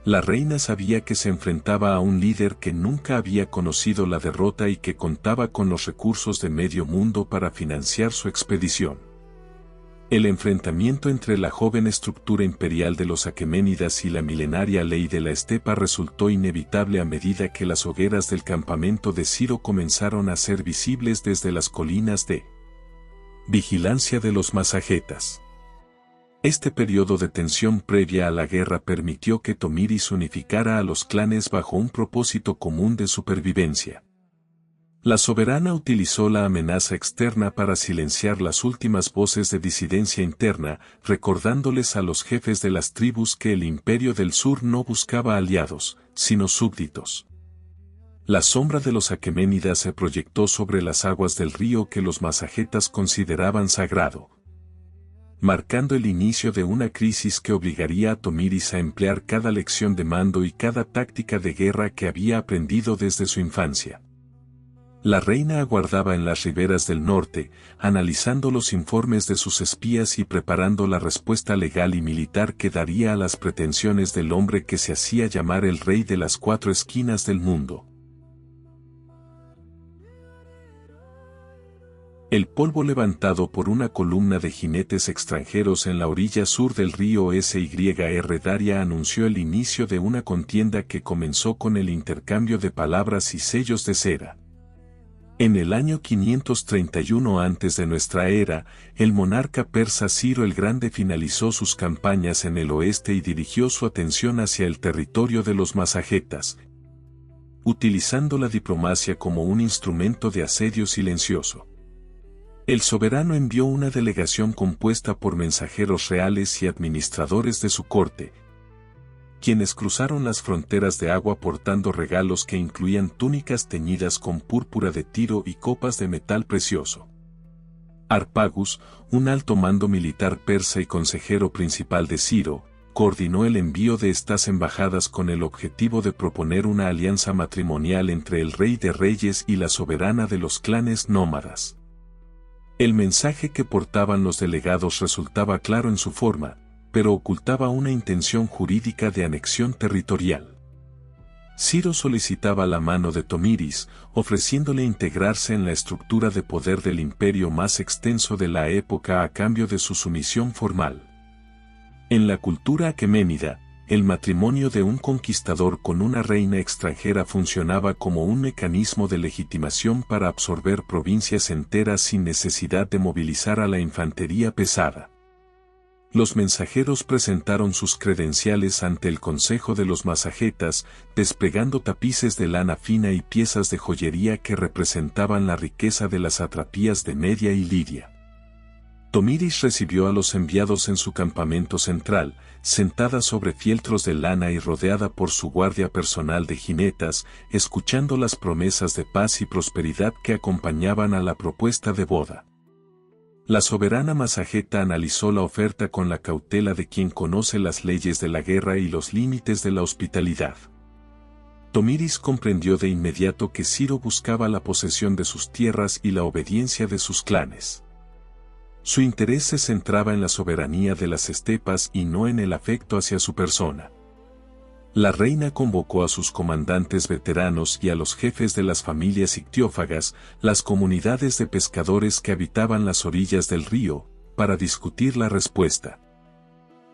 La reina sabía que se enfrentaba a un líder que nunca había conocido la derrota y que contaba con los recursos de medio mundo para financiar su expedición. El enfrentamiento entre la joven estructura imperial de los aqueménidas y la milenaria ley de la estepa resultó inevitable a medida que las hogueras del campamento de Ciro comenzaron a ser visibles desde las colinas de vigilancia de los masagetas. Este periodo de tensión previa a la guerra permitió que Tomiris unificara a los clanes bajo un propósito común de supervivencia. La soberana utilizó la amenaza externa para silenciar las últimas voces de disidencia interna, recordándoles a los jefes de las tribus que el Imperio del Sur no buscaba aliados, sino súbditos. La sombra de los aqueménidas se proyectó sobre las aguas del río que los masagetas consideraban sagrado, marcando el inicio de una crisis que obligaría a Tomiris a emplear cada lección de mando y cada táctica de guerra que había aprendido desde su infancia. La reina aguardaba en las riberas del norte, analizando los informes de sus espías y preparando la respuesta legal y militar que daría a las pretensiones del hombre que se hacía llamar el rey de las cuatro esquinas del mundo. El polvo levantado por una columna de jinetes extranjeros en la orilla sur del río Syr Daria anunció el inicio de una contienda que comenzó con el intercambio de palabras y sellos de cera. En el año 531 antes de nuestra era, el monarca persa Ciro el Grande finalizó sus campañas en el oeste y dirigió su atención hacia el territorio de los masagetas, utilizando la diplomacia como un instrumento de asedio silencioso. El soberano envió una delegación compuesta por mensajeros reales y administradores de su corte, quienes cruzaron las fronteras de agua portando regalos que incluían túnicas teñidas con púrpura de Tiro y copas de metal precioso. Harpagus, un alto mando militar persa y consejero principal de Ciro, coordinó el envío de estas embajadas con el objetivo de proponer una alianza matrimonial entre el rey de reyes y la soberana de los clanes nómadas. El mensaje que portaban los delegados resultaba claro en su forma, pero ocultaba una intención jurídica de anexión territorial. Ciro solicitaba la mano de Tomiris, ofreciéndole integrarse en la estructura de poder del imperio más extenso de la época a cambio de su sumisión formal. En la cultura aqueménida, el matrimonio de un conquistador con una reina extranjera funcionaba como un mecanismo de legitimación para absorber provincias enteras sin necesidad de movilizar a la infantería pesada. Los mensajeros presentaron sus credenciales ante el consejo de los masagetas, desplegando tapices de lana fina y piezas de joyería que representaban la riqueza de las satrapías de Media y Lidia. Tomiris recibió a los enviados en su campamento central, sentada sobre fieltros de lana y rodeada por su guardia personal de jinetas, escuchando las promesas de paz y prosperidad que acompañaban a la propuesta de boda. La soberana masajeta analizó la oferta con la cautela de quien conoce las leyes de la guerra y los límites de la hospitalidad. Tomiris comprendió de inmediato que Ciro buscaba la posesión de sus tierras y la obediencia de sus clanes. Su interés se centraba en la soberanía de las estepas y no en el afecto hacia su persona. La reina convocó a sus comandantes veteranos y a los jefes de las familias ictiófagas, las comunidades de pescadores que habitaban las orillas del río, para discutir la respuesta.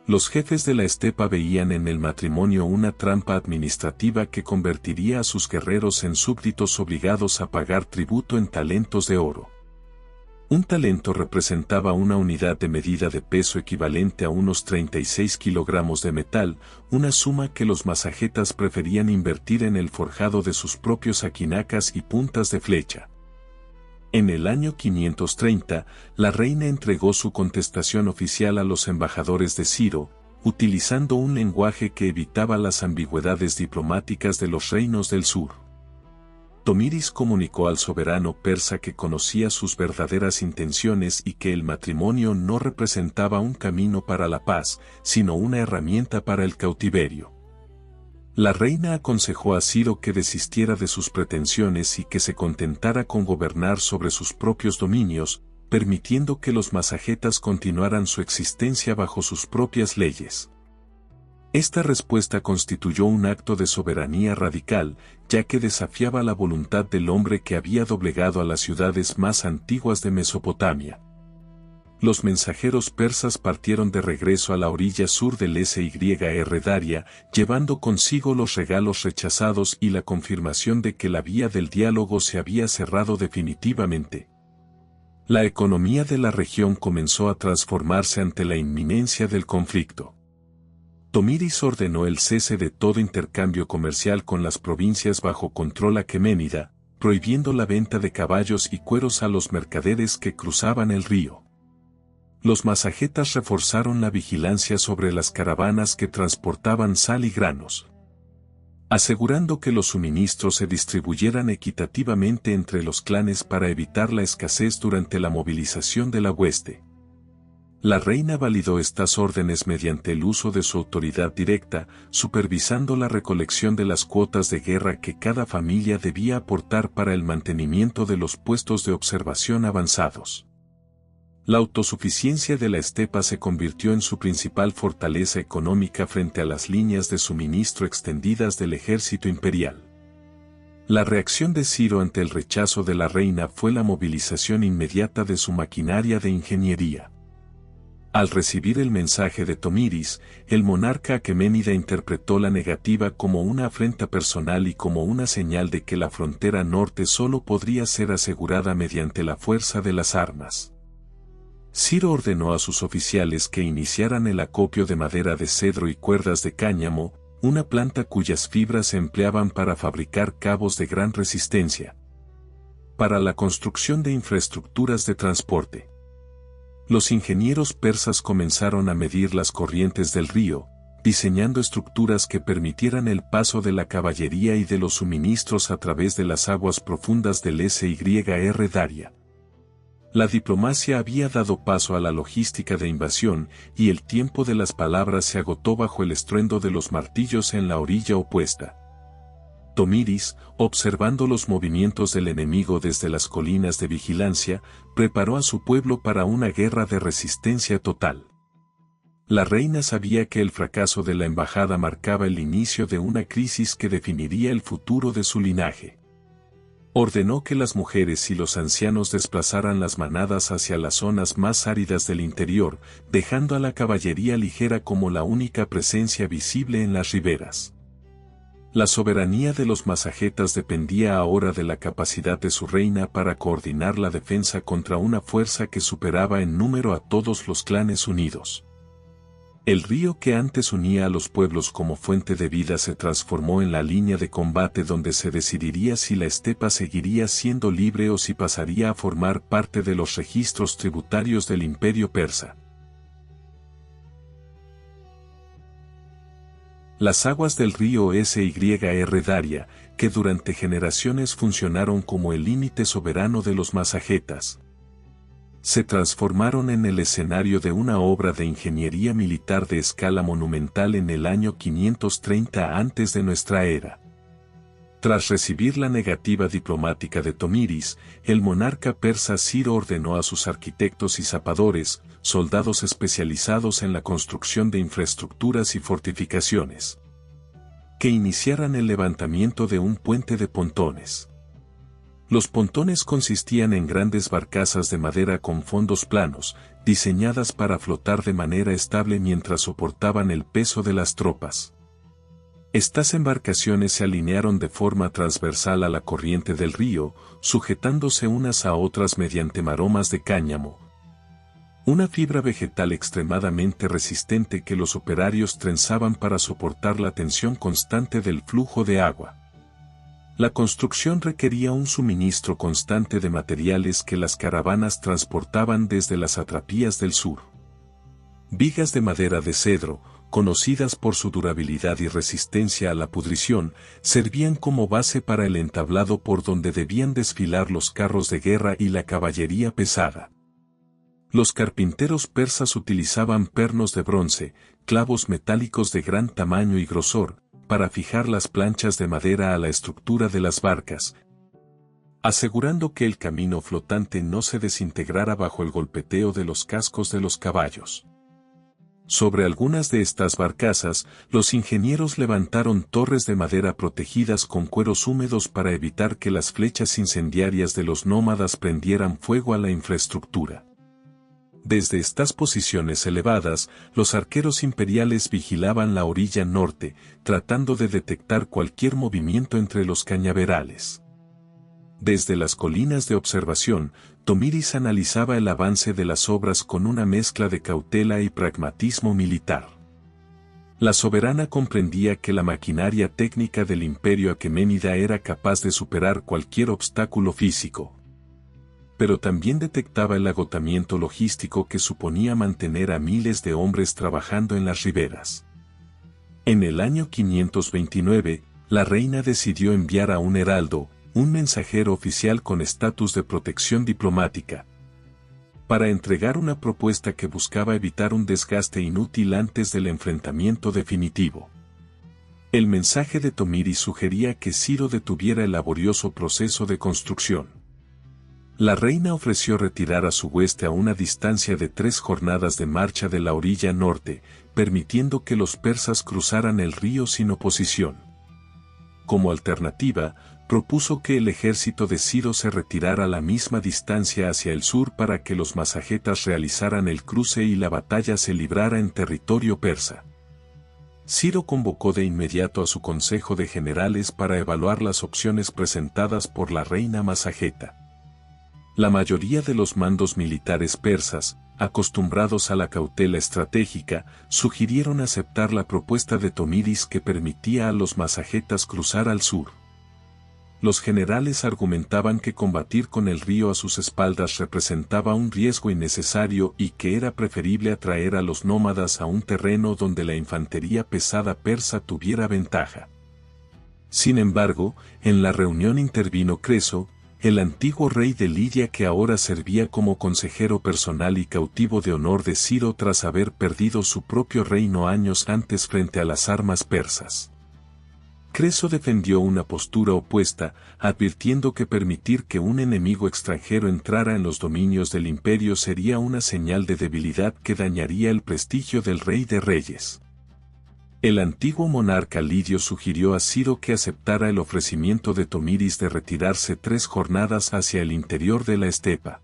Los jefes de la estepa veían en el matrimonio una trampa administrativa que convertiría a sus guerreros en súbditos obligados a pagar tributo en talentos de oro. Un talento representaba una unidad de medida de peso equivalente a unos 36 kilogramos de metal, una suma que los masagetas preferían invertir en el forjado de sus propios aquinacas y puntas de flecha. En el año 530, la reina entregó su contestación oficial a los embajadores de Ciro, utilizando un lenguaje que evitaba las ambigüedades diplomáticas de los reinos del sur. Tomiris comunicó al soberano persa que conocía sus verdaderas intenciones y que el matrimonio no representaba un camino para la paz, sino una herramienta para el cautiverio. La reina aconsejó a Ciro que desistiera de sus pretensiones y que se contentara con gobernar sobre sus propios dominios, permitiendo que los masagetas continuaran su existencia bajo sus propias leyes. Esta respuesta constituyó un acto de soberanía radical, ya que desafiaba la voluntad del hombre que había doblegado a las ciudades más antiguas de Mesopotamia. Los mensajeros persas partieron de regreso a la orilla sur del Syr Daria, llevando consigo los regalos rechazados y la confirmación de que la vía del diálogo se había cerrado definitivamente. La economía de la región comenzó a transformarse ante la inminencia del conflicto. Tomiris ordenó el cese de todo intercambio comercial con las provincias bajo control aqueménida, prohibiendo la venta de caballos y cueros a los mercaderes que cruzaban el río. Los masagetas reforzaron la vigilancia sobre las caravanas que transportaban sal y granos, asegurando que los suministros se distribuyeran equitativamente entre los clanes para evitar la escasez durante la movilización de la hueste. La reina validó estas órdenes mediante el uso de su autoridad directa, supervisando la recolección de las cuotas de guerra que cada familia debía aportar para el mantenimiento de los puestos de observación avanzados. La autosuficiencia de la estepa se convirtió en su principal fortaleza económica frente a las líneas de suministro extendidas del ejército imperial. La reacción de Ciro ante el rechazo de la reina fue la movilización inmediata de su maquinaria de ingeniería. Al recibir el mensaje de Tomiris, el monarca aqueménida interpretó la negativa como una afrenta personal y como una señal de que la frontera norte solo podría ser asegurada mediante la fuerza de las armas. Ciro ordenó a sus oficiales que iniciaran el acopio de madera de cedro y cuerdas de cáñamo, una planta cuyas fibras se empleaban para fabricar cabos de gran resistencia, para la construcción de infraestructuras de transporte. Los ingenieros persas comenzaron a medir las corrientes del río, diseñando estructuras que permitieran el paso de la caballería y de los suministros a través de las aguas profundas del Syr Daria. La diplomacia había dado paso a la logística de invasión, y el tiempo de las palabras se agotó bajo el estruendo de los martillos en la orilla opuesta. Tomiris, observando los movimientos del enemigo desde las colinas de vigilancia, preparó a su pueblo para una guerra de resistencia total. La reina sabía que el fracaso de la embajada marcaba el inicio de una crisis que definiría el futuro de su linaje. Ordenó que las mujeres y los ancianos desplazaran las manadas hacia las zonas más áridas del interior, dejando a la caballería ligera como la única presencia visible en las riberas. La soberanía de los masagetas dependía ahora de la capacidad de su reina para coordinar la defensa contra una fuerza que superaba en número a todos los clanes unidos. El río que antes unía a los pueblos como fuente de vida se transformó en la línea de combate donde se decidiría si la estepa seguiría siendo libre o si pasaría a formar parte de los registros tributarios del Imperio Persa. Las aguas del río Syr Daria, que durante generaciones funcionaron como el límite soberano de los masagetas, se transformaron en el escenario de una obra de ingeniería militar de escala monumental en el año 530 antes de nuestra era. Tras recibir la negativa diplomática de Tomiris, el monarca persa Ciro ordenó a sus arquitectos y zapadores, soldados especializados en la construcción de infraestructuras y fortificaciones, que iniciaran el levantamiento de un puente de pontones. Los pontones consistían en grandes barcazas de madera con fondos planos, diseñadas para flotar de manera estable mientras soportaban el peso de las tropas. Estas embarcaciones se alinearon de forma transversal a la corriente del río, sujetándose unas a otras mediante maromas de cáñamo, una fibra vegetal extremadamente resistente que los operarios trenzaban para soportar la tensión constante del flujo de agua. La construcción requería un suministro constante de materiales que las caravanas transportaban desde las satrapías del sur. Vigas de madera de cedro, conocidas por su durabilidad y resistencia a la pudrición, servían como base para el entablado por donde debían desfilar los carros de guerra y la caballería pesada. Los carpinteros persas utilizaban pernos de bronce, clavos metálicos de gran tamaño y grosor, para fijar las planchas de madera a la estructura de las barcas, asegurando que el camino flotante no se desintegrara bajo el golpeteo de los cascos de los caballos. Sobre algunas de estas barcazas, los ingenieros levantaron torres de madera protegidas con cueros húmedos para evitar que las flechas incendiarias de los nómadas prendieran fuego a la infraestructura. Desde estas posiciones elevadas, los arqueros imperiales vigilaban la orilla norte, tratando de detectar cualquier movimiento entre los cañaverales. Desde las colinas de observación, Tomiris analizaba el avance de las obras con una mezcla de cautela y pragmatismo militar. La soberana comprendía que la maquinaria técnica del imperio aqueménida era capaz de superar cualquier obstáculo físico, pero también detectaba el agotamiento logístico que suponía mantener a miles de hombres trabajando en las riberas. En el año 529, la reina decidió enviar a un heraldo, un mensajero oficial con estatus de protección diplomática, para entregar una propuesta que buscaba evitar un desgaste inútil antes del enfrentamiento definitivo. El mensaje de Tomiris sugería que Ciro detuviera el laborioso proceso de construcción. La reina ofreció retirar a su hueste a una distancia de 3 jornadas de marcha de la orilla norte, permitiendo que los persas cruzaran el río sin oposición. Como alternativa, propuso que el ejército de Ciro se retirara a la misma distancia hacia el sur para que los masagetas realizaran el cruce y la batalla se librara en territorio persa. Ciro convocó de inmediato a su consejo de generales para evaluar las opciones presentadas por la reina masageta. La mayoría de los mandos militares persas, acostumbrados a la cautela estratégica, sugirieron aceptar la propuesta de Tomiris que permitía a los masagetas cruzar al sur. Los generales argumentaban que combatir con el río a sus espaldas representaba un riesgo innecesario y que era preferible atraer a los nómadas a un terreno donde la infantería pesada persa tuviera ventaja. Sin embargo, en la reunión intervino Creso, el antiguo rey de Lidia que ahora servía como consejero personal y cautivo de honor de Ciro tras haber perdido su propio reino años antes frente a las armas persas. Creso defendió una postura opuesta, advirtiendo que permitir que un enemigo extranjero entrara en los dominios del imperio sería una señal de debilidad que dañaría el prestigio del rey de reyes. El antiguo monarca lidio sugirió a Ciro que aceptara el ofrecimiento de Tomiris de retirarse 3 jornadas hacia el interior de la estepa.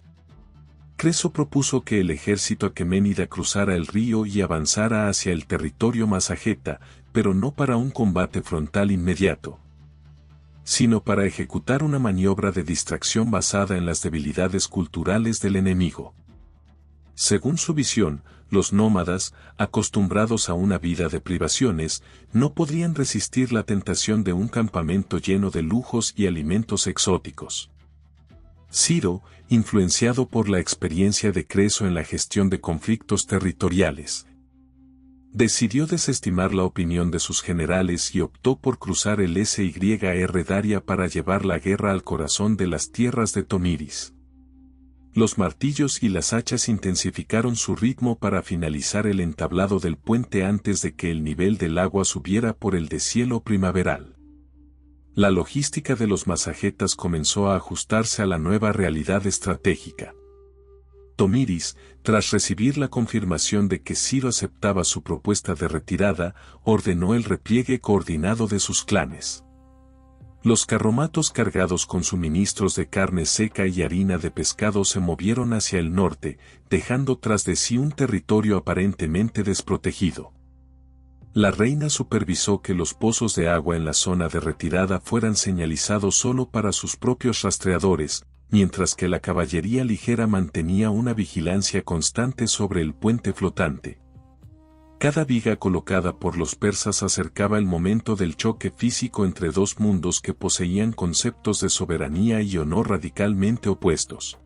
Creso propuso que el ejército aqueménida cruzara el río y avanzara hacia el territorio masageta, pero no para un combate frontal inmediato, sino para ejecutar una maniobra de distracción basada en las debilidades culturales del enemigo. Según su visión, los nómadas, acostumbrados a una vida de privaciones, no podrían resistir la tentación de un campamento lleno de lujos y alimentos exóticos. Ciro, influenciado por la experiencia de Creso en la gestión de conflictos territoriales, decidió desestimar la opinión de sus generales y optó por cruzar el Syr Daria para llevar la guerra al corazón de las tierras de Tomiris. Los martillos y las hachas intensificaron su ritmo para finalizar el entablado del puente antes de que el nivel del agua subiera por el deshielo primaveral. La logística de los masagetas comenzó a ajustarse a la nueva realidad estratégica. Tomiris, tras recibir la confirmación de que Ciro aceptaba su propuesta de retirada, ordenó el repliegue coordinado de sus clanes. Los carromatos cargados con suministros de carne seca y harina de pescado se movieron hacia el norte, dejando tras de sí un territorio aparentemente desprotegido. La reina supervisó que los pozos de agua en la zona de retirada fueran señalizados solo para sus propios rastreadores, mientras que la caballería ligera mantenía una vigilancia constante sobre el puente flotante. Cada viga colocada por los persas acercaba el momento del choque físico entre 2 mundos que poseían conceptos de soberanía y honor radicalmente opuestos.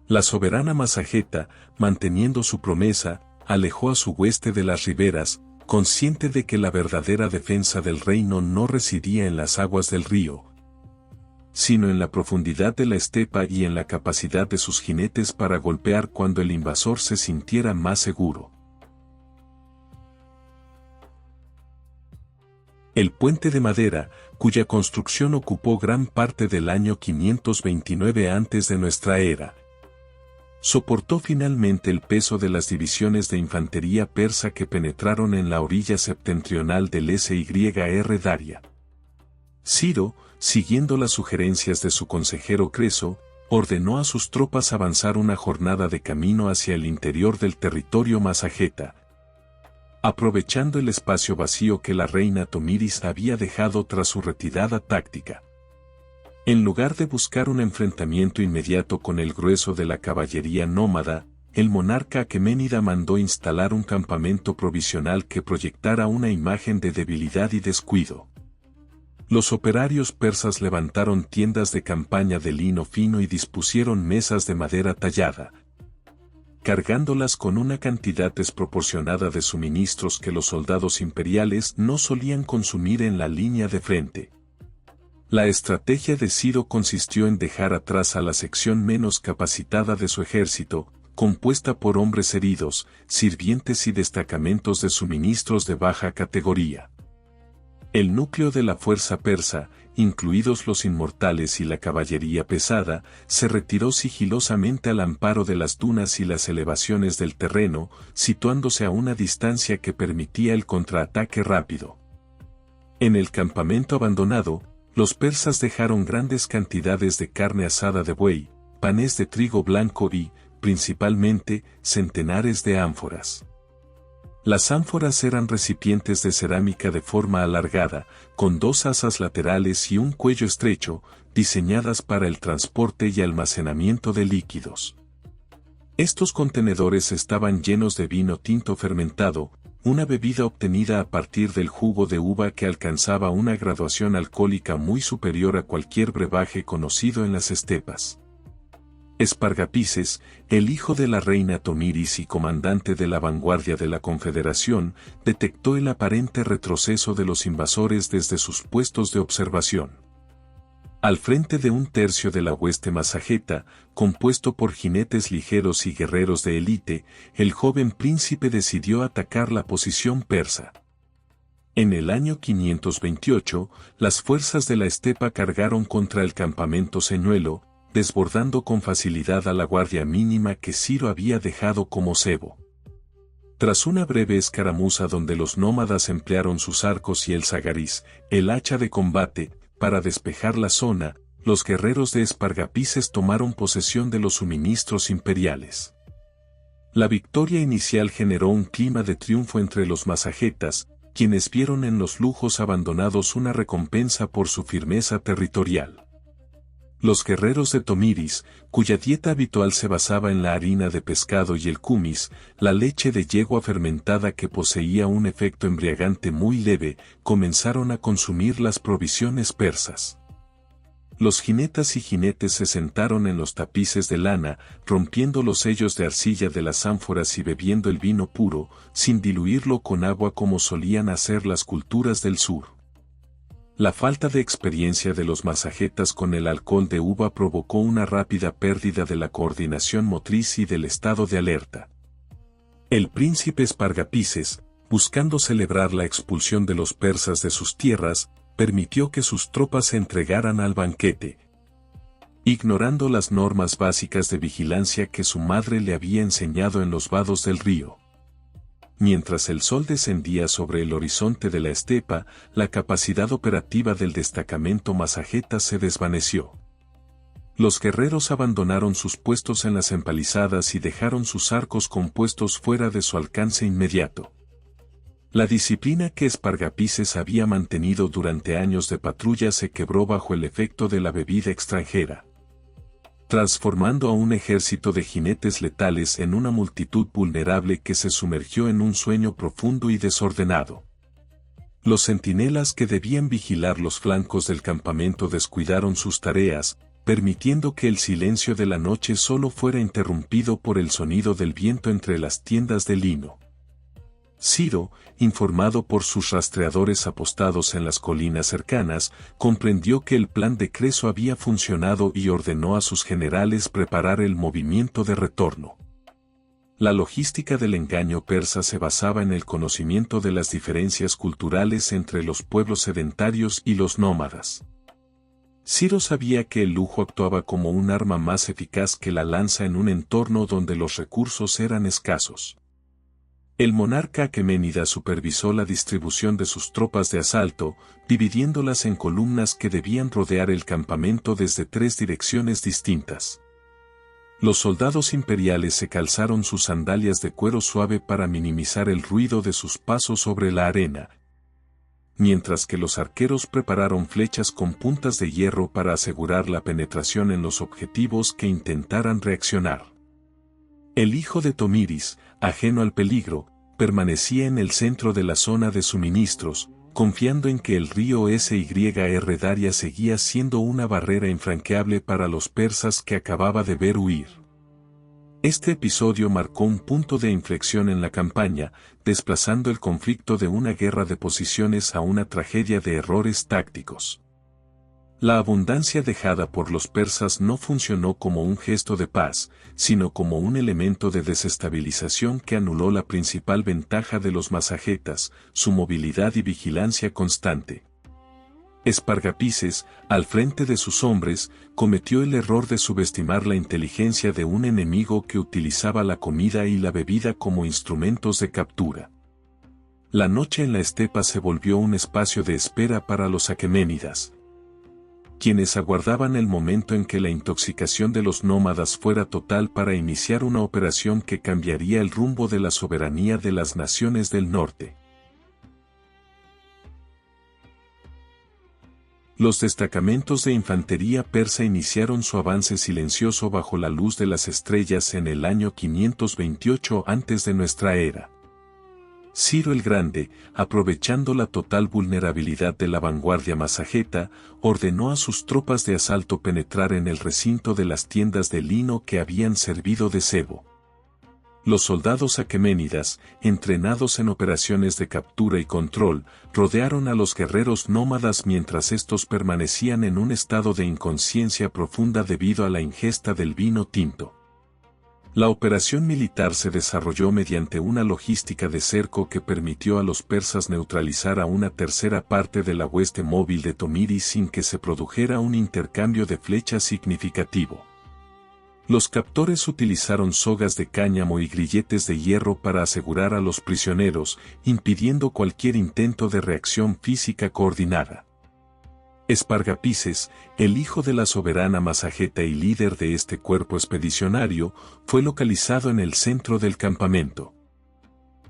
La soberana masageta, manteniendo su promesa, alejó a su hueste de las riberas, consciente de que la verdadera defensa del reino no residía en las aguas del río, sino en la profundidad de la estepa y en la capacidad de sus jinetes para golpear cuando el invasor se sintiera más seguro. El puente de madera, cuya construcción ocupó gran parte del año 529 antes de nuestra era, soportó finalmente el peso de las divisiones de infantería persa que penetraron en la orilla septentrional del Syr Daria. Ciro, siguiendo las sugerencias de su consejero Creso, ordenó a sus tropas avanzar una jornada de camino hacia el interior del territorio masageta, aprovechando el espacio vacío que la reina Tomiris había dejado tras su retirada táctica. En lugar de buscar un enfrentamiento inmediato con el grueso de la caballería nómada, el monarca aqueménida mandó instalar un campamento provisional que proyectara una imagen de debilidad y descuido. Los operarios persas levantaron tiendas de campaña de lino fino y dispusieron mesas de madera tallada, cargándolas con una cantidad desproporcionada de suministros que los soldados imperiales no solían consumir en la línea de frente. La estrategia de Ciro consistió en dejar atrás a la sección menos capacitada de su ejército, compuesta por hombres heridos, sirvientes y destacamentos de suministros de baja categoría. El núcleo de la fuerza persa, incluidos los inmortales y la caballería pesada, se retiró sigilosamente al amparo de las dunas y las elevaciones del terreno, situándose a una distancia que permitía el contraataque rápido. En el campamento abandonado, los persas dejaron grandes cantidades de carne asada de buey, panes de trigo blanco y, principalmente, centenares de ánforas. Las ánforas eran recipientes de cerámica de forma alargada, con 2 asas laterales y un cuello estrecho, diseñadas para el transporte y almacenamiento de líquidos. Estos contenedores estaban llenos de vino tinto fermentado, una bebida obtenida a partir del jugo de uva que alcanzaba una graduación alcohólica muy superior a cualquier brebaje conocido en las estepas. Espargapises, el hijo de la reina Tomiris y comandante de la vanguardia de la Confederación, detectó el aparente retroceso de los invasores desde sus puestos de observación. Al frente de un tercio de la hueste masageta, compuesto por jinetes ligeros y guerreros de élite, el joven príncipe decidió atacar la posición persa. En el año 528, las fuerzas de la estepa cargaron contra el campamento señuelo, desbordando con facilidad a la guardia mínima que Ciro había dejado como cebo. Tras una breve escaramuza donde los nómadas emplearon sus arcos y el zagariz, el hacha de combate, para despejar la zona, los guerreros de Espargapises tomaron posesión de los suministros imperiales. La victoria inicial generó un clima de triunfo entre los masagetas, quienes vieron en los lujos abandonados una recompensa por su firmeza territorial. Los guerreros de Tomiris, cuya dieta habitual se basaba en la harina de pescado y el kumis, la leche de yegua fermentada que poseía un efecto embriagante muy leve, comenzaron a consumir las provisiones persas. Los jinetas y jinetes se sentaron en los tapices de lana, rompiendo los sellos de arcilla de las ánforas y bebiendo el vino puro, sin diluirlo con agua como solían hacer las culturas del sur. La falta de experiencia de los masagetas con el alcohol de uva provocó una rápida pérdida de la coordinación motriz y del estado de alerta. El príncipe Espargapises, buscando celebrar la expulsión de los persas de sus tierras, permitió que sus tropas se entregaran al banquete, ignorando las normas básicas de vigilancia que su madre le había enseñado en los vados del río. Mientras el sol descendía sobre el horizonte de la estepa, la capacidad operativa del destacamento masageta se desvaneció. Los guerreros abandonaron sus puestos en las empalizadas y dejaron sus arcos compuestos fuera de su alcance inmediato. La disciplina que Espargapises había mantenido durante años de patrulla se quebró bajo el efecto de la bebida extranjera, transformando a un ejército de jinetes letales en una multitud vulnerable que se sumergió en un sueño profundo y desordenado. Los centinelas que debían vigilar los flancos del campamento descuidaron sus tareas, permitiendo que el silencio de la noche solo fuera interrumpido por el sonido del viento entre las tiendas de lino. Ciro, informado por sus rastreadores apostados en las colinas cercanas, comprendió que el plan de Creso había funcionado y ordenó a sus generales preparar el movimiento de retorno. La logística del engaño persa se basaba en el conocimiento de las diferencias culturales entre los pueblos sedentarios y los nómadas. Ciro sabía que el lujo actuaba como un arma más eficaz que la lanza en un entorno donde los recursos eran escasos. El monarca aqueménida supervisó la distribución de sus tropas de asalto, dividiéndolas en columnas que debían rodear el campamento desde 3 direcciones distintas. Los soldados imperiales se calzaron sus sandalias de cuero suave para minimizar el ruido de sus pasos sobre la arena, mientras que los arqueros prepararon flechas con puntas de hierro para asegurar la penetración en los objetivos que intentaran reaccionar. El hijo de Tomiris, ajeno al peligro, permanecía en el centro de la zona de suministros, confiando en que el río Syr Daria seguía siendo una barrera infranqueable para los persas que acababa de ver huir. Este episodio marcó un punto de inflexión en la campaña, desplazando el conflicto de una guerra de posiciones a una tragedia de errores tácticos. La abundancia dejada por los persas no funcionó como un gesto de paz, sino como un elemento de desestabilización que anuló la principal ventaja de los masagetas, su movilidad y vigilancia constante. Espargapises, al frente de sus hombres, cometió el error de subestimar la inteligencia de un enemigo que utilizaba la comida y la bebida como instrumentos de captura. La noche en la estepa se volvió un espacio de espera para los aqueménidas, quienes aguardaban el momento en que la intoxicación de los nómadas fuera total para iniciar una operación que cambiaría el rumbo de la soberanía de las naciones del norte. Los destacamentos de infantería persa iniciaron su avance silencioso bajo la luz de las estrellas en el año 528 antes de nuestra era. Ciro el Grande, aprovechando la total vulnerabilidad de la vanguardia masageta, ordenó a sus tropas de asalto penetrar en el recinto de las tiendas de lino que habían servido de cebo. Los soldados aqueménidas, entrenados en operaciones de captura y control, rodearon a los guerreros nómadas mientras estos permanecían en un estado de inconsciencia profunda debido a la ingesta del vino tinto. La operación militar se desarrolló mediante una logística de cerco que permitió a los persas neutralizar a una tercera parte de la hueste móvil de Tomiris sin que se produjera un intercambio de flechas significativo. Los captores utilizaron sogas de cáñamo y grilletes de hierro para asegurar a los prisioneros, impidiendo cualquier intento de reacción física coordinada. Espargapises, el hijo de la soberana Masageta y líder de este cuerpo expedicionario, fue localizado en el centro del campamento.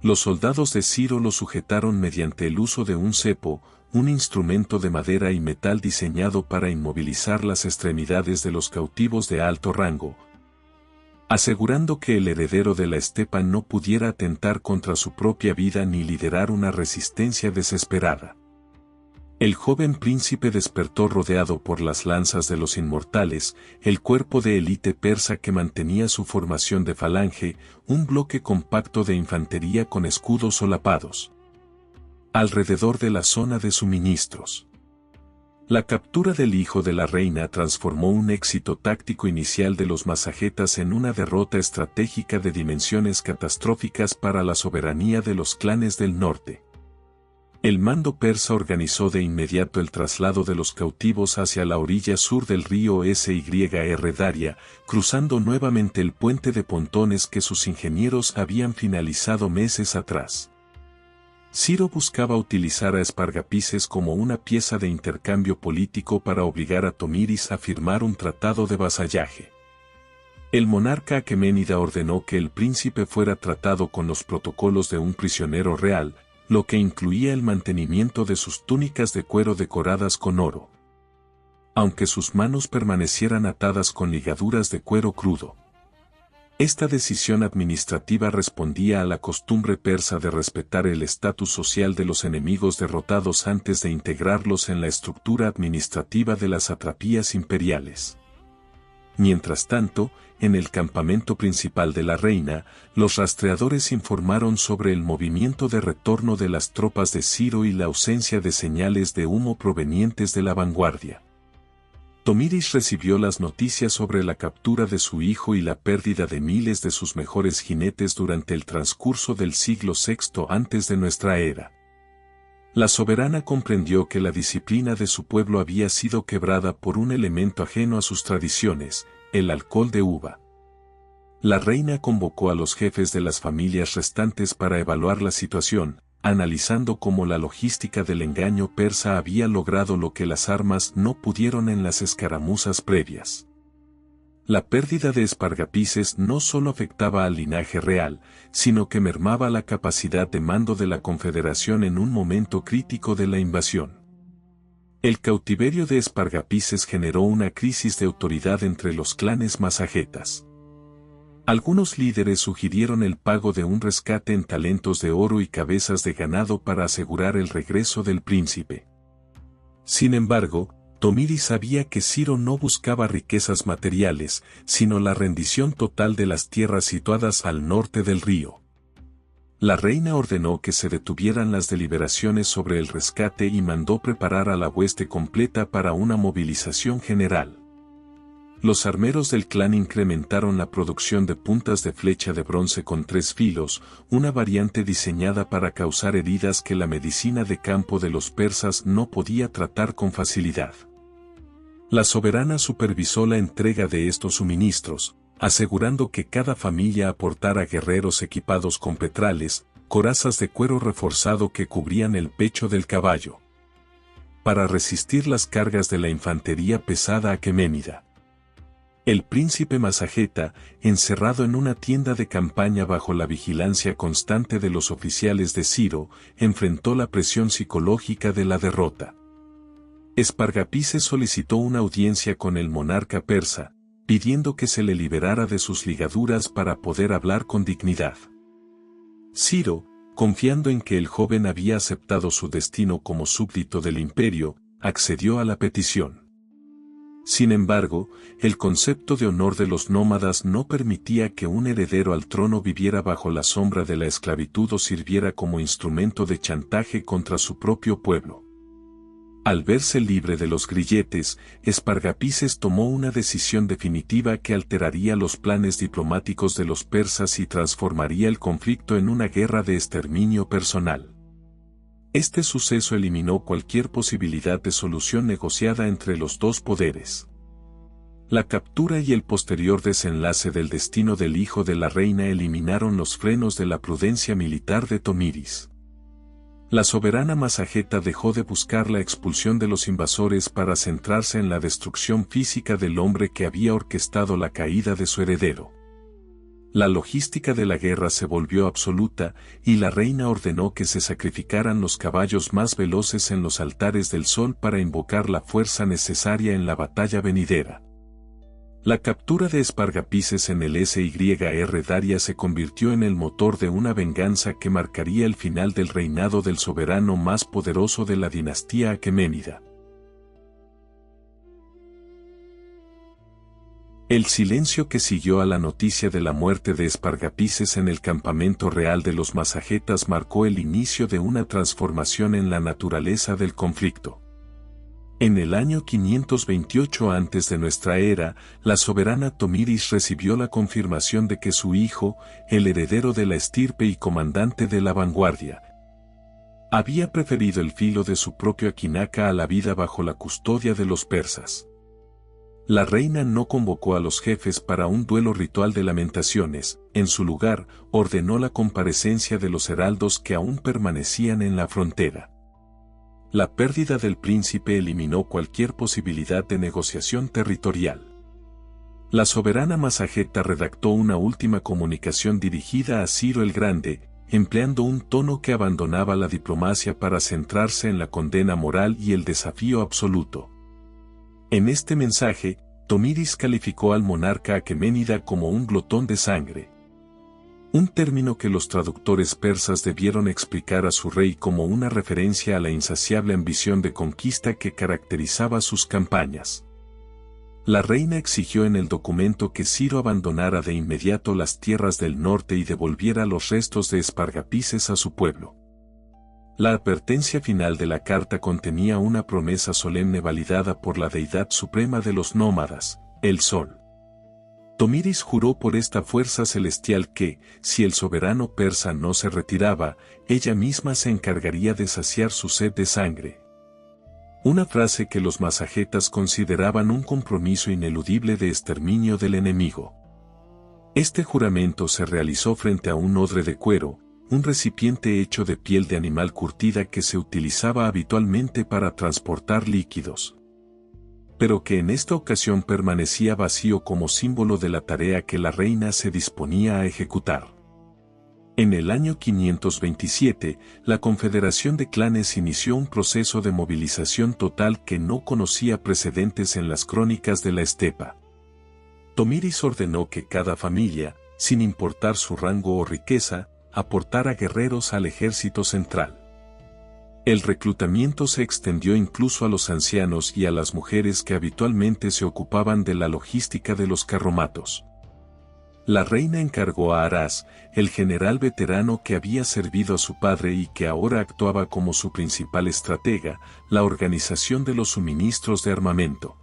Los soldados de Ciro lo sujetaron mediante el uso de un cepo, un instrumento de madera y metal diseñado para inmovilizar las extremidades de los cautivos de alto rango, asegurando que el heredero de la estepa no pudiera atentar contra su propia vida ni liderar una resistencia desesperada. El joven príncipe despertó rodeado por las lanzas de los inmortales, el cuerpo de élite persa que mantenía su formación de falange, un bloque compacto de infantería con escudos solapados alrededor de la zona de suministros. La captura del hijo de la reina transformó un éxito táctico inicial de los masagetas en una derrota estratégica de dimensiones catastróficas para la soberanía de los clanes del norte. El mando persa organizó de inmediato el traslado de los cautivos hacia la orilla sur del río Syr Daria, cruzando nuevamente el puente de pontones que sus ingenieros habían finalizado meses atrás. Ciro buscaba utilizar a Espargapises como una pieza de intercambio político para obligar a Tomiris a firmar un tratado de vasallaje. El monarca aqueménida ordenó que el príncipe fuera tratado con los protocolos de un prisionero real, lo que incluía el mantenimiento de sus túnicas de cuero decoradas con oro, aunque sus manos permanecieran atadas con ligaduras de cuero crudo. Esta decisión administrativa respondía a la costumbre persa de respetar el estatus social de los enemigos derrotados antes de integrarlos en la estructura administrativa de las satrapías imperiales. Mientras tanto, en el campamento principal de la reina, los rastreadores informaron sobre el movimiento de retorno de las tropas de Ciro y la ausencia de señales de humo provenientes de la vanguardia. Tomiris recibió las noticias sobre la captura de su hijo y la pérdida de miles de sus mejores jinetes durante el transcurso del siglo VI antes de nuestra era. La soberana comprendió que la disciplina de su pueblo había sido quebrada por un elemento ajeno a sus tradiciones, el alcohol de uva. La reina convocó a los jefes de las familias restantes para evaluar la situación, analizando cómo la logística del engaño persa había logrado lo que las armas no pudieron en las escaramuzas previas. La pérdida de Espargapises no solo afectaba al linaje real, sino que mermaba la capacidad de mando de la Confederación en un momento crítico de la invasión. El cautiverio de Espargapises generó una crisis de autoridad entre los clanes masagetas. Algunos líderes sugirieron el pago de un rescate en talentos de oro y cabezas de ganado para asegurar el regreso del príncipe. Sin embargo, Tomiris sabía que Ciro no buscaba riquezas materiales, sino la rendición total de las tierras situadas al norte del río. La reina ordenó que se detuvieran las deliberaciones sobre el rescate y mandó preparar a la hueste completa para una movilización general. Los armeros del clan incrementaron la producción de puntas de flecha de bronce con 3 filos, una variante diseñada para causar heridas que la medicina de campo de los persas no podía tratar con facilidad. La soberana supervisó la entrega de estos suministros, asegurando que cada familia aportara guerreros equipados con petrales, corazas de cuero reforzado que cubrían el pecho del caballo, para resistir las cargas de la infantería pesada aqueménida. El príncipe Masageta, encerrado en una tienda de campaña bajo la vigilancia constante de los oficiales de Ciro, enfrentó la presión psicológica de la derrota. Espargapises solicitó una audiencia con el monarca persa, pidiendo que se le liberara de sus ligaduras para poder hablar con dignidad. Ciro, confiando en que el joven había aceptado su destino como súbdito del imperio, accedió a la petición. Sin embargo, el concepto de honor de los nómadas no permitía que un heredero al trono viviera bajo la sombra de la esclavitud o sirviera como instrumento de chantaje contra su propio pueblo. Al verse libre de los grilletes, Espargapises tomó una decisión definitiva que alteraría los planes diplomáticos de los persas y transformaría el conflicto en una guerra de exterminio personal. Este suceso eliminó cualquier posibilidad de solución negociada entre los dos poderes. La captura y el posterior desenlace del destino del hijo de la reina eliminaron los frenos de la prudencia militar de Tomiris. La soberana Masajeta dejó de buscar la expulsión de los invasores para centrarse en la destrucción física del hombre que había orquestado la caída de su heredero. La logística de la guerra se volvió absoluta y la reina ordenó que se sacrificaran los caballos más veloces en los altares del sol para invocar la fuerza necesaria en la batalla venidera. La captura de Espargapises en el SYR Daria se convirtió en el motor de una venganza que marcaría el final del reinado del soberano más poderoso de la dinastía aqueménida. El silencio que siguió a la noticia de la muerte de Espargapises en el campamento real de los masagetas marcó el inicio de una transformación en la naturaleza del conflicto. En el año 528 antes de nuestra era, la soberana Tomiris recibió la confirmación de que su hijo, el heredero de la estirpe y comandante de la vanguardia, había preferido el filo de su propio Aquinaca a la vida bajo la custodia de los persas. La reina no convocó a los jefes para un duelo ritual de lamentaciones, en su lugar, ordenó la comparecencia de los heraldos que aún permanecían en la frontera. La pérdida del príncipe eliminó cualquier posibilidad de negociación territorial. La soberana Masajeta redactó una última comunicación dirigida a Ciro el Grande, empleando un tono que abandonaba la diplomacia para centrarse en la condena moral y el desafío absoluto. En este mensaje, Tomiris calificó al monarca aqueménida como un glotón de sangre. Un término que los traductores persas debieron explicar a su rey como una referencia a la insaciable ambición de conquista que caracterizaba sus campañas. La reina exigió en el documento que Ciro abandonara de inmediato las tierras del norte y devolviera los restos de Espargapises a su pueblo. La advertencia final de la carta contenía una promesa solemne validada por la deidad suprema de los nómadas, el sol. Tomiris juró por esta fuerza celestial que, si el soberano persa no se retiraba, ella misma se encargaría de saciar su sed de sangre. Una frase que los masagetas consideraban un compromiso ineludible de exterminio del enemigo. Este juramento se realizó frente a un odre de cuero, un recipiente hecho de piel de animal curtida que se utilizaba habitualmente para transportar líquidos, pero que en esta ocasión permanecía vacío como símbolo de la tarea que la reina se disponía a ejecutar. En el año 527, la Confederación de Clanes inició un proceso de movilización total que no conocía precedentes en las crónicas de la estepa. Tomiris ordenó que cada familia, sin importar su rango o riqueza, aportara guerreros al ejército central. El reclutamiento se extendió incluso a los ancianos y a las mujeres que habitualmente se ocupaban de la logística de los carromatos. La reina encargó a Arás, el general veterano que había servido a su padre y que ahora actuaba como su principal estratega, la organización de los suministros de armamento.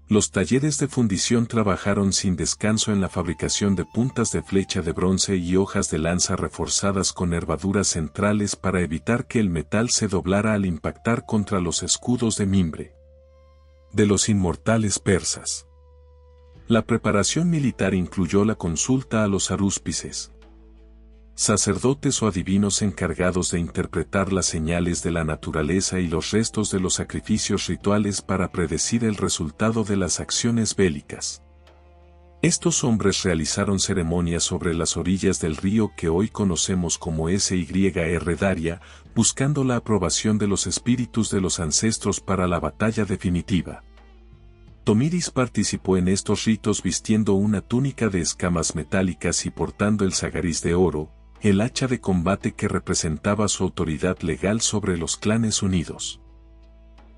Los talleres de fundición trabajaron sin descanso en la fabricación de puntas de flecha de bronce y hojas de lanza reforzadas con nervaduras centrales para evitar que el metal se doblara al impactar contra los escudos de mimbre de los inmortales persas. La preparación militar incluyó la consulta a los arúspices, sacerdotes o adivinos encargados de interpretar las señales de la naturaleza y los restos de los sacrificios rituales para predecir el resultado de las acciones bélicas. Estos hombres realizaron ceremonias sobre las orillas del río que hoy conocemos como SYR Daria, buscando la aprobación de los espíritus de los ancestros para la batalla definitiva. Tomiris participó en estos ritos vistiendo una túnica de escamas metálicas y portando el sagariz de oro, el hacha de combate que representaba su autoridad legal sobre los clanes unidos.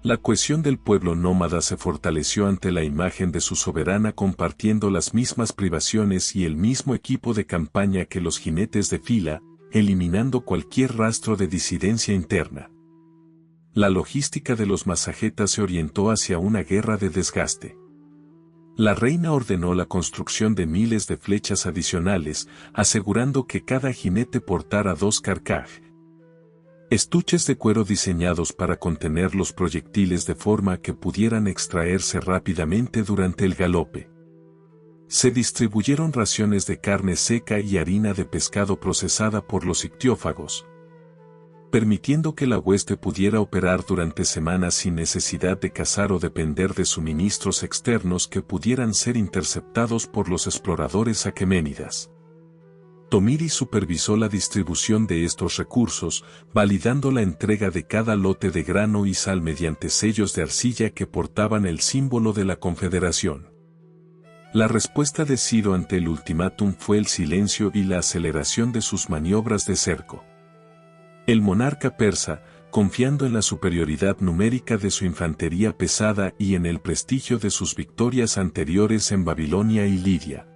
La cohesión del pueblo nómada se fortaleció ante la imagen de su soberana compartiendo las mismas privaciones y el mismo equipo de campaña que los jinetes de fila, eliminando cualquier rastro de disidencia interna. La logística de los masagetas se orientó hacia una guerra de desgaste. La reina ordenó la construcción de miles de flechas adicionales, asegurando que cada jinete portara 2 carcaj. Estuches de cuero diseñados para contener los proyectiles de forma que pudieran extraerse rápidamente durante el galope. Se distribuyeron raciones de carne seca y harina de pescado procesada por los ictiófagos, permitiendo que la hueste pudiera operar durante semanas sin necesidad de cazar o depender de suministros externos que pudieran ser interceptados por los exploradores aqueménidas. Tomiris supervisó la distribución de estos recursos, validando la entrega de cada lote de grano y sal mediante sellos de arcilla que portaban el símbolo de la Confederación. La respuesta de Ciro ante el ultimátum fue el silencio y la aceleración de sus maniobras de cerco. El monarca persa, confiando en la superioridad numérica de su infantería pesada y en el prestigio de sus victorias anteriores en Babilonia y Lidia,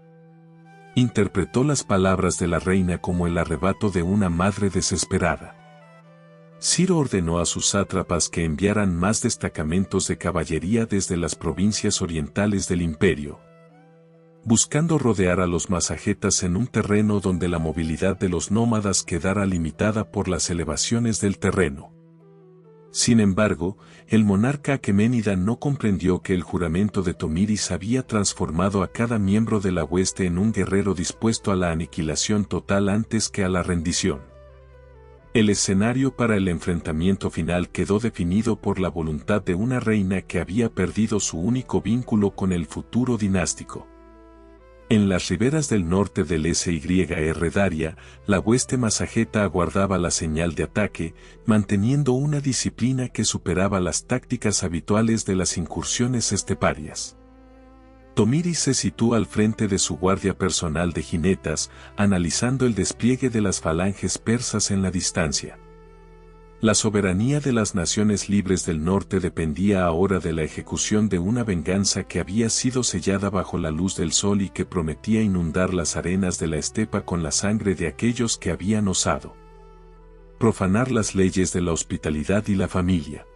interpretó las palabras de la reina como el arrebato de una madre desesperada. Ciro ordenó a sus sátrapas que enviaran más destacamentos de caballería desde las provincias orientales del imperio, buscando rodear a los masagetas en un terreno donde la movilidad de los nómadas quedara limitada por las elevaciones del terreno. Sin embargo, el monarca aqueménida no comprendió que el juramento de Tomiris había transformado a cada miembro de la hueste en un guerrero dispuesto a la aniquilación total antes que a la rendición. El escenario para el enfrentamiento final quedó definido por la voluntad de una reina que había perdido su único vínculo con el futuro dinástico. En las riberas del norte del Syr Daria, la hueste masageta aguardaba la señal de ataque, manteniendo una disciplina que superaba las tácticas habituales de las incursiones esteparias. Tomiris se sitúa al frente de su guardia personal de jinetas, analizando el despliegue de las falanges persas en la distancia. La soberanía de las naciones libres del norte dependía ahora de la ejecución de una venganza que había sido sellada bajo la luz del sol y que prometía inundar las arenas de la estepa con la sangre de aquellos que habían osado profanar las leyes de la hospitalidad y la familia.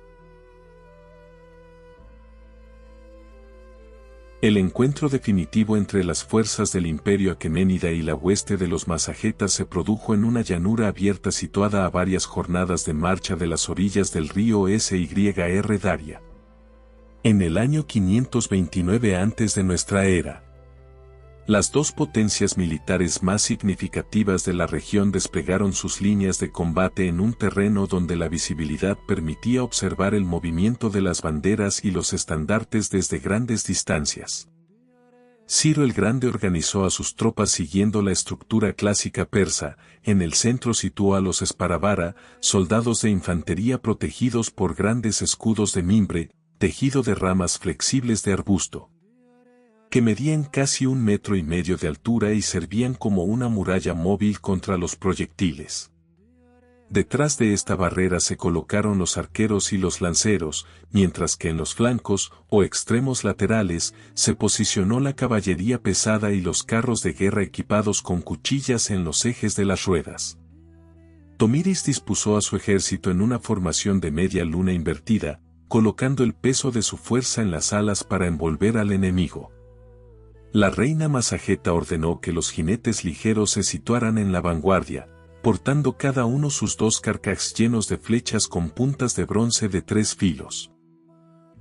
El encuentro definitivo entre las fuerzas del imperio aqueménida y la hueste de los masagetas se produjo en una llanura abierta situada a varias jornadas de marcha de las orillas del río Syr Daria. En el año 529 antes de nuestra era, las dos potencias militares más significativas de la región desplegaron sus líneas de combate en un terreno donde la visibilidad permitía observar el movimiento de las banderas y los estandartes desde grandes distancias. Ciro el Grande organizó a sus tropas siguiendo la estructura clásica persa. En el centro situó a los Esparavara, soldados de infantería protegidos por grandes escudos de mimbre, tejido de ramas flexibles de arbusto, que medían casi 1,5 metros de altura y servían como una muralla móvil contra los proyectiles. Detrás de esta barrera se colocaron los arqueros y los lanceros, mientras que en los flancos, o extremos laterales, se posicionó la caballería pesada y los carros de guerra equipados con cuchillas en los ejes de las ruedas. Tomiris dispuso a su ejército en una formación de media luna invertida, colocando el peso de su fuerza en las alas para envolver al enemigo. La reina masageta ordenó que los jinetes ligeros se situaran en la vanguardia, portando cada uno sus 2 carcajes llenos de flechas con puntas de bronce de 3 filos.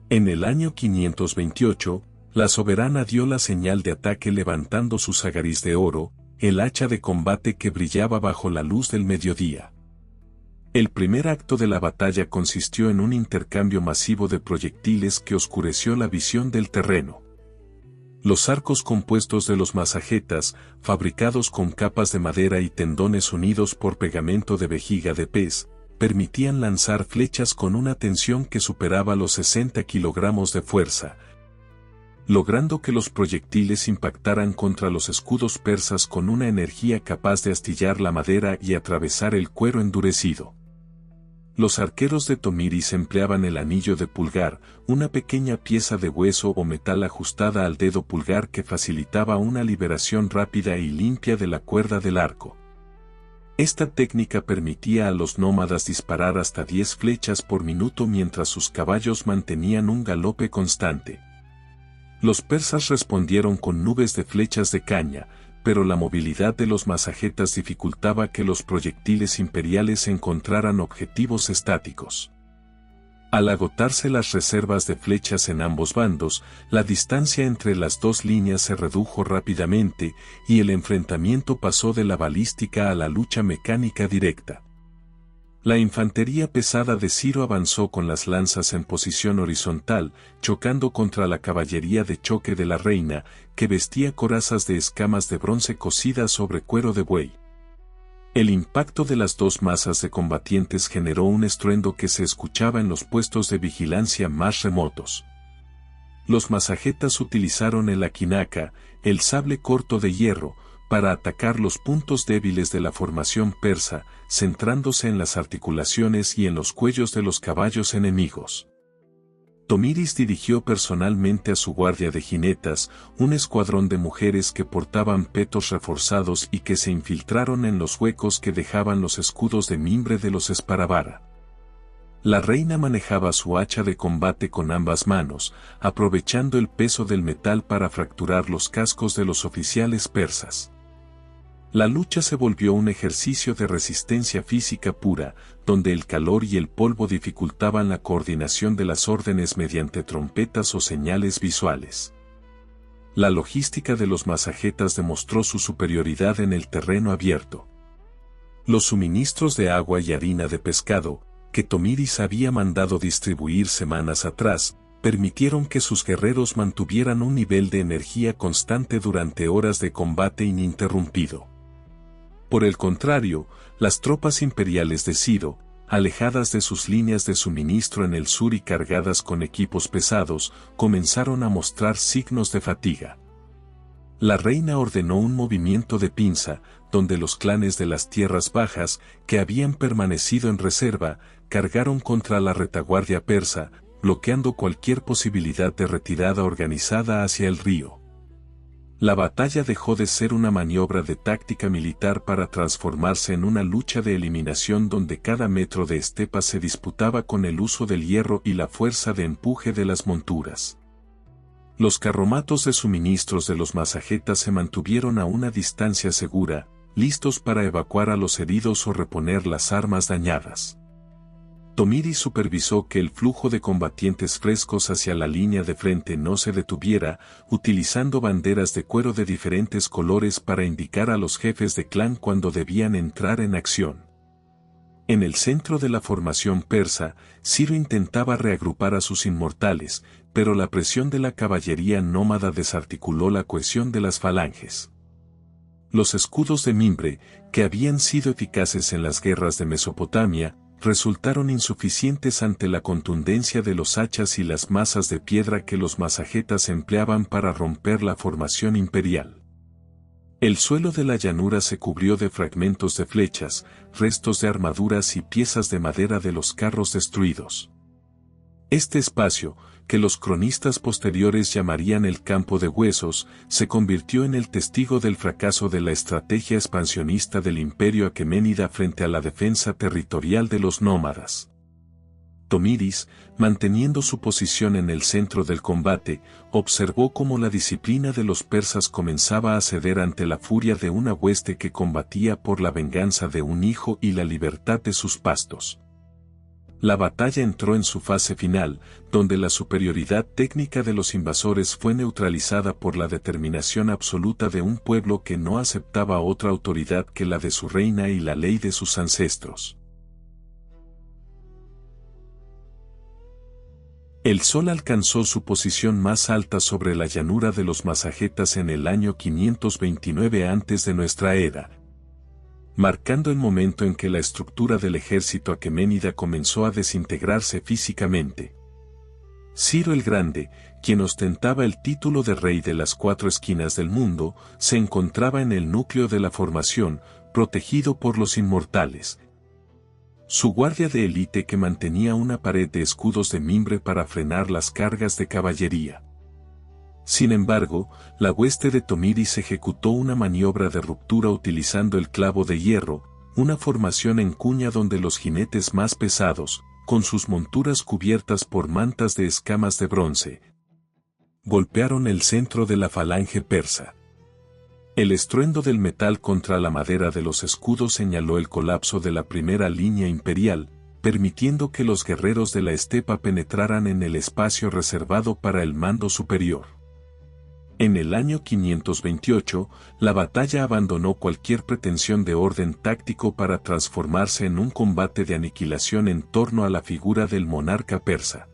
En el año 528, la soberana dio la señal de ataque levantando su sagariz de oro, el hacha de combate que brillaba bajo la luz del mediodía. El primer acto de la batalla consistió en un intercambio masivo de proyectiles que oscureció la visión del terreno. Los arcos compuestos de los masagetas, fabricados con capas de madera y tendones unidos por pegamento de vejiga de pez, permitían lanzar flechas con una tensión que superaba los 60 kilogramos de fuerza, logrando que los proyectiles impactaran contra los escudos persas con una energía capaz de astillar la madera y atravesar el cuero endurecido. Los arqueros de Tomiris empleaban el anillo de pulgar, una pequeña pieza de hueso o metal ajustada al dedo pulgar que facilitaba una liberación rápida y limpia de la cuerda del arco. Esta técnica permitía a los nómadas disparar hasta 10 flechas por minuto mientras sus caballos mantenían un galope constante. Los persas respondieron con nubes de flechas de caña, pero la movilidad de los masagetas dificultaba que los proyectiles imperiales encontraran objetivos estáticos. Al agotarse las reservas de flechas en ambos bandos, la distancia entre las dos líneas se redujo rápidamente y el enfrentamiento pasó de la balística a la lucha mecánica directa. La infantería pesada de Ciro avanzó con las lanzas en posición horizontal, chocando contra la caballería de choque de la reina, que vestía corazas de escamas de bronce cosidas sobre cuero de buey. El impacto de las dos masas de combatientes generó un estruendo que se escuchaba en los puestos de vigilancia más remotos. Los masagetas utilizaron el aquinaca, el sable corto de hierro, para atacar los puntos débiles de la formación persa, centrándose en las articulaciones y en los cuellos de los caballos enemigos. Tomiris dirigió personalmente a su guardia de jinetas, un escuadrón de mujeres que portaban petos reforzados y que se infiltraron en los huecos que dejaban los escudos de mimbre de los Esparavara. La reina manejaba su hacha de combate con ambas manos, aprovechando el peso del metal para fracturar los cascos de los oficiales persas. La lucha se volvió un ejercicio de resistencia física pura, donde el calor y el polvo dificultaban la coordinación de las órdenes mediante trompetas o señales visuales. La logística de los masagetas demostró su superioridad en el terreno abierto. Los suministros de agua y harina de pescado, que Tomiris había mandado distribuir semanas atrás, permitieron que sus guerreros mantuvieran un nivel de energía constante durante horas de combate ininterrumpido. Por el contrario, las tropas imperiales de Ciro, alejadas de sus líneas de suministro en el sur y cargadas con equipos pesados, comenzaron a mostrar signos de fatiga. La reina ordenó un movimiento de pinza, donde los clanes de las tierras bajas, que habían permanecido en reserva, cargaron contra la retaguardia persa, bloqueando cualquier posibilidad de retirada organizada hacia el río. La batalla dejó de ser una maniobra de táctica militar para transformarse en una lucha de eliminación donde cada metro de estepa se disputaba con el uso del hierro y la fuerza de empuje de las monturas. Los carromatos de suministros de los masagetas se mantuvieron a una distancia segura, listos para evacuar a los heridos o reponer las armas dañadas. Tomiris supervisó que el flujo de combatientes frescos hacia la línea de frente no se detuviera, utilizando banderas de cuero de diferentes colores para indicar a los jefes de clan cuando debían entrar en acción. En el centro de la formación persa, Ciro intentaba reagrupar a sus inmortales, pero la presión de la caballería nómada desarticuló la cohesión de las falanges. Los escudos de mimbre, que habían sido eficaces en las guerras de Mesopotamia, resultaron insuficientes ante la contundencia de los hachas y las masas de piedra que los masagetas empleaban para romper la formación imperial. El suelo de la llanura se cubrió de fragmentos de flechas, restos de armaduras y piezas de madera de los carros destruidos. Este espacio, que los cronistas posteriores llamarían el campo de huesos, se convirtió en el testigo del fracaso de la estrategia expansionista del imperio aqueménida frente a la defensa territorial de los nómadas. Tomiris, manteniendo su posición en el centro del combate, observó cómo la disciplina de los persas comenzaba a ceder ante la furia de una hueste que combatía por la venganza de un hijo y la libertad de sus pastos. La batalla entró en su fase final, donde la superioridad técnica de los invasores fue neutralizada por la determinación absoluta de un pueblo que no aceptaba otra autoridad que la de su reina y la ley de sus ancestros. El sol alcanzó su posición más alta sobre la llanura de los masagetas en el año 529 antes de nuestra era, marcando el momento en que la estructura del ejército aqueménida comenzó a desintegrarse físicamente. Ciro el Grande, quien ostentaba el título de rey de las cuatro esquinas del mundo, se encontraba en el núcleo de la formación, protegido por los inmortales. Su guardia de élite que mantenía una pared de escudos de mimbre para frenar las cargas de caballería. Sin embargo, la hueste de Tomiris ejecutó una maniobra de ruptura utilizando el clavo de hierro, una formación en cuña donde los jinetes más pesados, con sus monturas cubiertas por mantas de escamas de bronce, golpearon el centro de la falange persa. El estruendo del metal contra la madera de los escudos señaló el colapso de la primera línea imperial, permitiendo que los guerreros de la estepa penetraran en el espacio reservado para el mando superior. En el año 528, la batalla abandonó cualquier pretensión de orden táctico para transformarse en un combate de aniquilación en torno a la figura del monarca persa.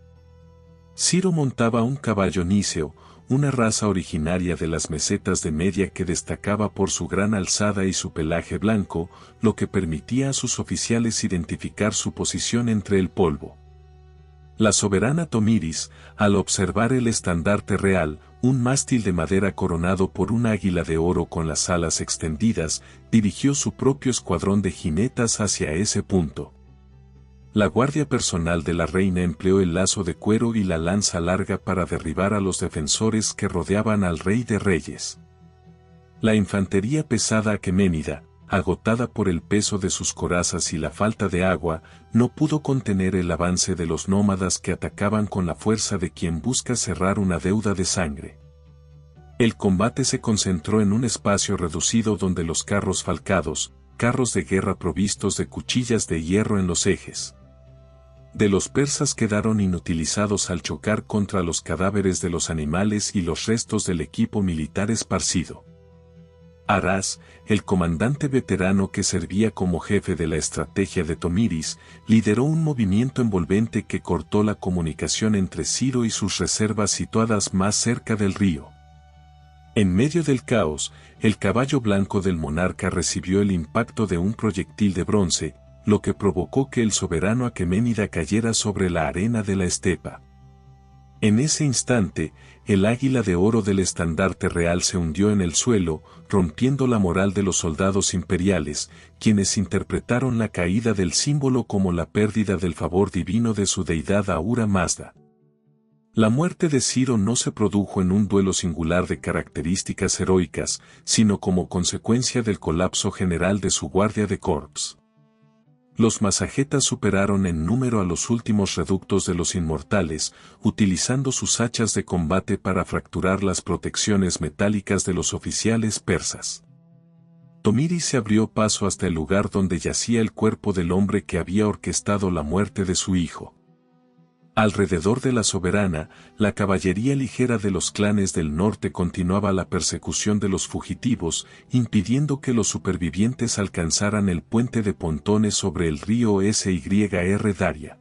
Ciro montaba un caballo níceo, una raza originaria de las mesetas de Media que destacaba por su gran alzada y su pelaje blanco, lo que permitía a sus oficiales identificar su posición entre el polvo. La soberana Tomiris, al observar el estandarte real, un mástil de madera coronado por un águila de oro con las alas extendidas, dirigió su propio escuadrón de jinetas hacia ese punto. La guardia personal de la reina empleó el lazo de cuero y la lanza larga para derribar a los defensores que rodeaban al rey de reyes. La infantería pesada aqueménida, agotada por el peso de sus corazas y la falta de agua, no pudo contener el avance de los nómadas que atacaban con la fuerza de quien busca cerrar una deuda de sangre. El combate se concentró en un espacio reducido donde los carros falcados, carros de guerra provistos de cuchillas de hierro en los ejes de los persas quedaron inutilizados al chocar contra los cadáveres de los animales y los restos del equipo militar esparcido. Aras, el comandante veterano que servía como jefe de la estrategia de Tomiris, lideró un movimiento envolvente que cortó la comunicación entre Ciro y sus reservas situadas más cerca del río. En medio del caos, el caballo blanco del monarca recibió el impacto de un proyectil de bronce, lo que provocó que el soberano aqueménida cayera sobre la arena de la estepa. En ese instante, el águila de oro del estandarte real se hundió en el suelo, rompiendo la moral de los soldados imperiales, quienes interpretaron la caída del símbolo como la pérdida del favor divino de su deidad Ahura Mazda. La muerte de Ciro no se produjo en un duelo singular de características heroicas, sino como consecuencia del colapso general de su guardia de corps. Los masagetas superaron en número a los últimos reductos de los inmortales, utilizando sus hachas de combate para fracturar las protecciones metálicas de los oficiales persas. Tomiris se abrió paso hasta el lugar donde yacía el cuerpo del hombre que había orquestado la muerte de su hijo. Alrededor de la soberana, la caballería ligera de los clanes del norte continuaba la persecución de los fugitivos, impidiendo que los supervivientes alcanzaran el puente de pontones sobre el río Syr Daria.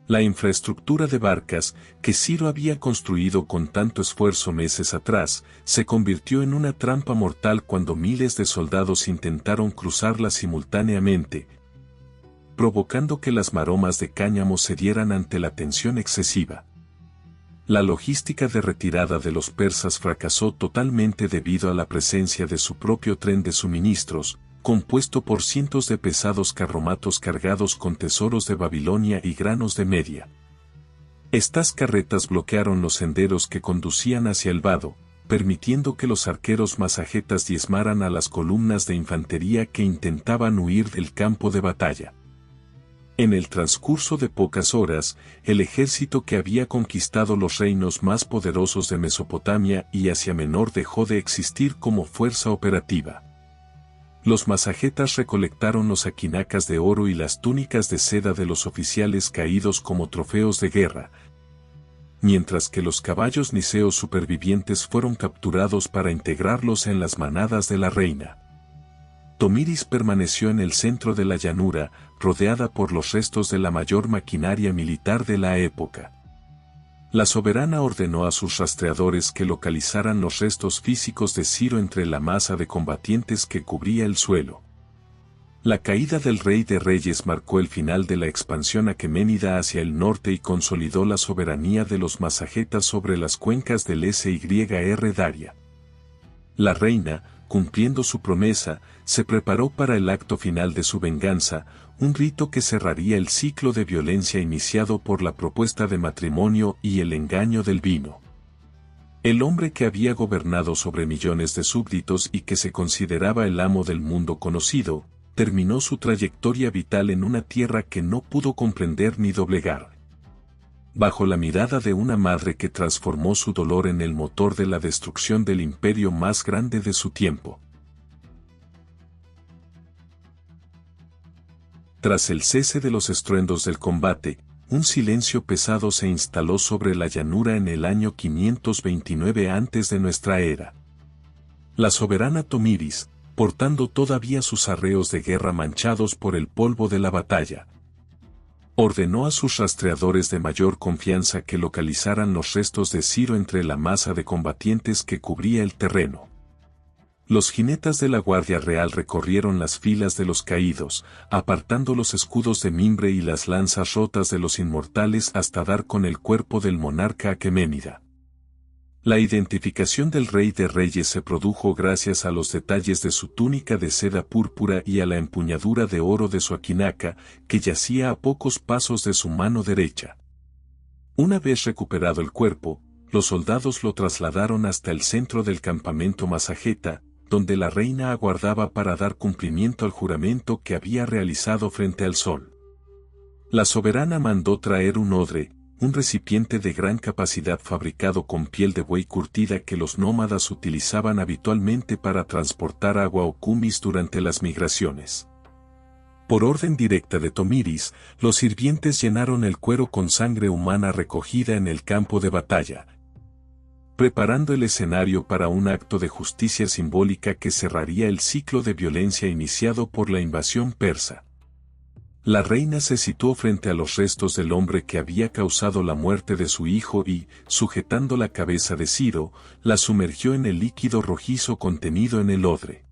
La infraestructura de barcas, que Ciro había construido con tanto esfuerzo meses atrás, se convirtió en una trampa mortal cuando miles de soldados intentaron cruzarla simultáneamente, provocando que las maromas de cáñamo cedieran ante la tensión excesiva. La logística de retirada de los persas fracasó totalmente debido a la presencia de su propio tren de suministros, compuesto por cientos de pesados carromatos cargados con tesoros de Babilonia y granos de Media. Estas carretas bloquearon los senderos que conducían hacia el vado, permitiendo que los arqueros masagetas diezmaran a las columnas de infantería que intentaban huir del campo de batalla. En el transcurso de pocas horas, el ejército que había conquistado los reinos más poderosos de Mesopotamia y Asia Menor dejó de existir como fuerza operativa. Los masagetas recolectaron los aquinacas de oro y las túnicas de seda de los oficiales caídos como trofeos de guerra, mientras que los caballos niceos supervivientes fueron capturados para integrarlos en las manadas de la reina. Tomiris permaneció en el centro de la llanura, rodeada por los restos de la mayor maquinaria militar de la época. La soberana ordenó a sus rastreadores que localizaran los restos físicos de Ciro entre la masa de combatientes que cubría el suelo. La caída del rey de reyes marcó el final de la expansión aqueménida hacia el norte y consolidó la soberanía de los masagetas sobre las cuencas del Syr Daria. La reina, cumpliendo su promesa, se preparó para el acto final de su venganza, un rito que cerraría el ciclo de violencia iniciado por la propuesta de matrimonio y el engaño del vino. El hombre que había gobernado sobre millones de súbditos y que se consideraba el amo del mundo conocido, terminó su trayectoria vital en una tierra que no pudo comprender ni doblegar. Bajo la mirada de una madre que transformó su dolor en el motor de la destrucción del imperio más grande de su tiempo. Tras el cese de los estruendos del combate, un silencio pesado se instaló sobre la llanura en el año 529 antes de nuestra era. La soberana Tomiris, portando todavía sus arreos de guerra manchados por el polvo de la batalla, ordenó a sus rastreadores de mayor confianza que localizaran los restos de Ciro entre la masa de combatientes que cubría el terreno. Los jinetes de la Guardia Real recorrieron las filas de los caídos, apartando los escudos de mimbre y las lanzas rotas de los inmortales hasta dar con el cuerpo del monarca aqueménida. La identificación del Rey de Reyes se produjo gracias a los detalles de su túnica de seda púrpura y a la empuñadura de oro de su aquinaca, que yacía a pocos pasos de su mano derecha. Una vez recuperado el cuerpo, los soldados lo trasladaron hasta el centro del campamento Masajeta, donde la reina aguardaba para dar cumplimiento al juramento que había realizado frente al sol. La soberana mandó traer un odre, un recipiente de gran capacidad fabricado con piel de buey curtida que los nómadas utilizaban habitualmente para transportar agua o kumis durante las migraciones. Por orden directa de Tomiris, los sirvientes llenaron el cuero con sangre humana recogida en el campo de batalla, preparando el escenario para un acto de justicia simbólica que cerraría el ciclo de violencia iniciado por la invasión persa. La reina se situó frente a los restos del hombre que había causado la muerte de su hijo y, sujetando la cabeza de Ciro, la sumergió en el líquido rojizo contenido en el odre.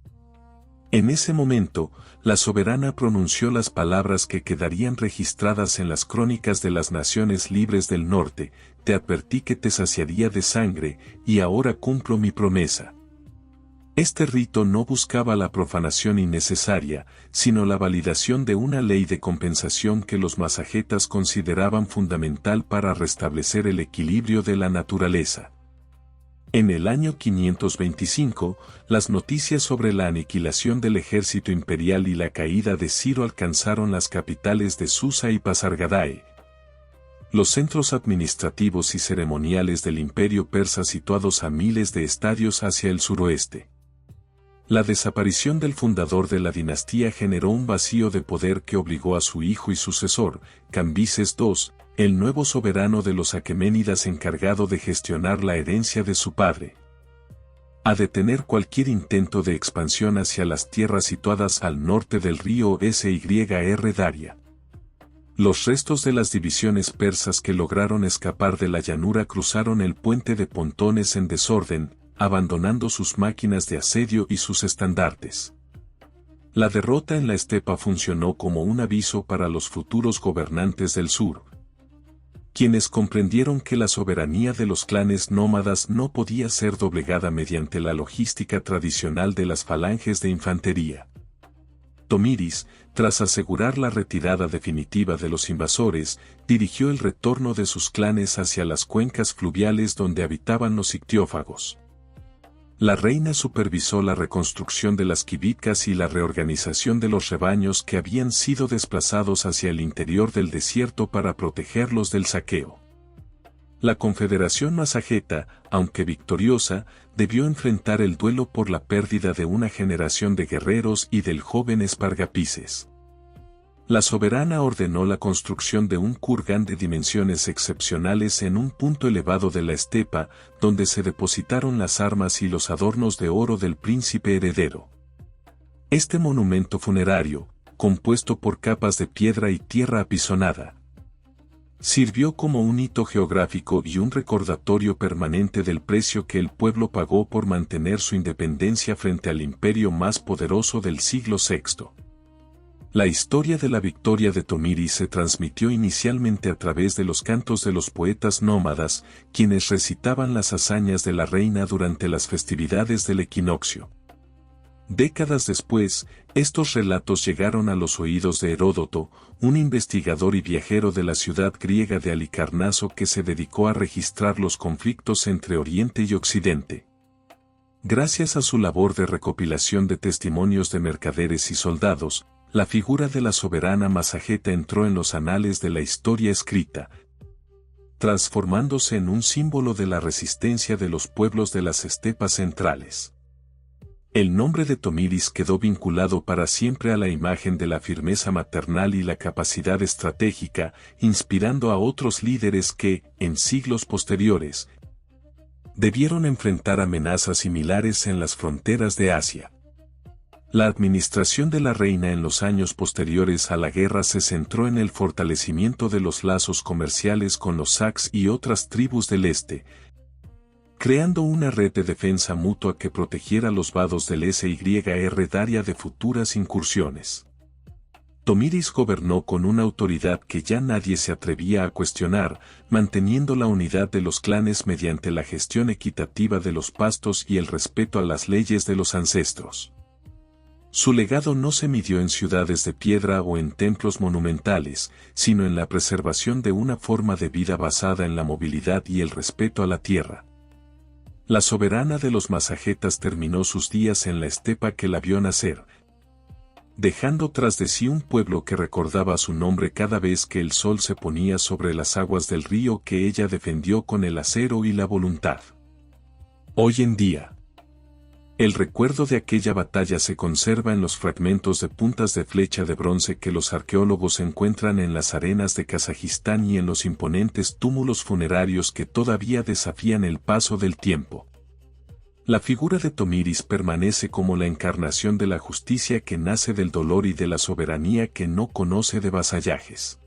En ese momento, la soberana pronunció las palabras que quedarían registradas en las crónicas de las naciones libres del norte: te advertí que te saciaría de sangre, y ahora cumplo mi promesa. Este rito no buscaba la profanación innecesaria, sino la validación de una ley de compensación que los masajetas consideraban fundamental para restablecer el equilibrio de la naturaleza. En el año 525, las noticias sobre la aniquilación del ejército imperial y la caída de Ciro alcanzaron las capitales de Susa y Pasargadae, los centros administrativos y ceremoniales del imperio persa situados a miles de estadios hacia el suroeste. La desaparición del fundador de la dinastía generó un vacío de poder que obligó a su hijo y sucesor, Cambises II, el nuevo soberano de los aqueménidas encargado de gestionar la herencia de su padre, a detener cualquier intento de expansión hacia las tierras situadas al norte del río Syr Daria. Los restos de las divisiones persas que lograron escapar de la llanura cruzaron el puente de pontones en desorden, abandonando sus máquinas de asedio y sus estandartes. La derrota en la estepa funcionó como un aviso para los futuros gobernantes del sur, quienes comprendieron que la soberanía de los clanes nómadas no podía ser doblegada mediante la logística tradicional de las falanges de infantería. Tomiris, tras asegurar la retirada definitiva de los invasores, dirigió el retorno de sus clanes hacia las cuencas fluviales donde habitaban los ictiófagos. La reina supervisó la reconstrucción de las quibitcas y la reorganización de los rebaños que habían sido desplazados hacia el interior del desierto para protegerlos del saqueo. La Confederación Masajeta, aunque victoriosa, debió enfrentar el duelo por la pérdida de una generación de guerreros y del joven Espargapises. La soberana ordenó la construcción de un kurgán de dimensiones excepcionales en un punto elevado de la estepa, donde se depositaron las armas y los adornos de oro del príncipe heredero. Este monumento funerario, compuesto por capas de piedra y tierra apisonada, sirvió como un hito geográfico y un recordatorio permanente del precio que el pueblo pagó por mantener su independencia frente al imperio más poderoso del siglo VI. La historia de la victoria de Tomiris se transmitió inicialmente a través de los cantos de los poetas nómadas, quienes recitaban las hazañas de la reina durante las festividades del equinoccio. Décadas después, estos relatos llegaron a los oídos de Heródoto, un investigador y viajero de la ciudad griega de Halicarnaso que se dedicó a registrar los conflictos entre Oriente y Occidente. Gracias a su labor de recopilación de testimonios de mercaderes y soldados, la figura de la soberana Masajeta entró en los anales de la historia escrita, transformándose en un símbolo de la resistencia de los pueblos de las estepas centrales. El nombre de Tomiris quedó vinculado para siempre a la imagen de la firmeza maternal y la capacidad estratégica, inspirando a otros líderes que, en siglos posteriores, debieron enfrentar amenazas similares en las fronteras de Asia. La administración de la reina en los años posteriores a la guerra se centró en el fortalecimiento de los lazos comerciales con los Sacs y otras tribus del este, creando una red de defensa mutua que protegiera los vados del SYR Daria de futuras incursiones. Tomiris gobernó con una autoridad que ya nadie se atrevía a cuestionar, manteniendo la unidad de los clanes mediante la gestión equitativa de los pastos y el respeto a las leyes de los ancestros. Su legado no se midió en ciudades de piedra o en templos monumentales, sino en la preservación de una forma de vida basada en la movilidad y el respeto a la tierra. La soberana de los Masajetas terminó sus días en la estepa que la vio nacer, dejando tras de sí un pueblo que recordaba su nombre cada vez que el sol se ponía sobre las aguas del río que ella defendió con el acero y la voluntad. Hoy en día, el recuerdo de aquella batalla se conserva en los fragmentos de puntas de flecha de bronce que los arqueólogos encuentran en las arenas de Kazajistán y en los imponentes túmulos funerarios que todavía desafían el paso del tiempo. La figura de Tomiris permanece como la encarnación de la justicia que nace del dolor y de la soberanía que no conoce de vasallajes.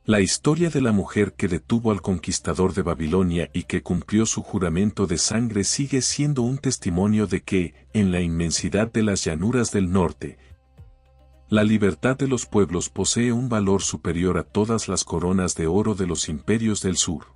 La historia de la mujer que detuvo al conquistador de Babilonia y que cumplió su juramento de sangre sigue siendo un testimonio de que, en la inmensidad de las llanuras del norte, la libertad de los pueblos posee un valor superior a todas las coronas de oro de los imperios del sur.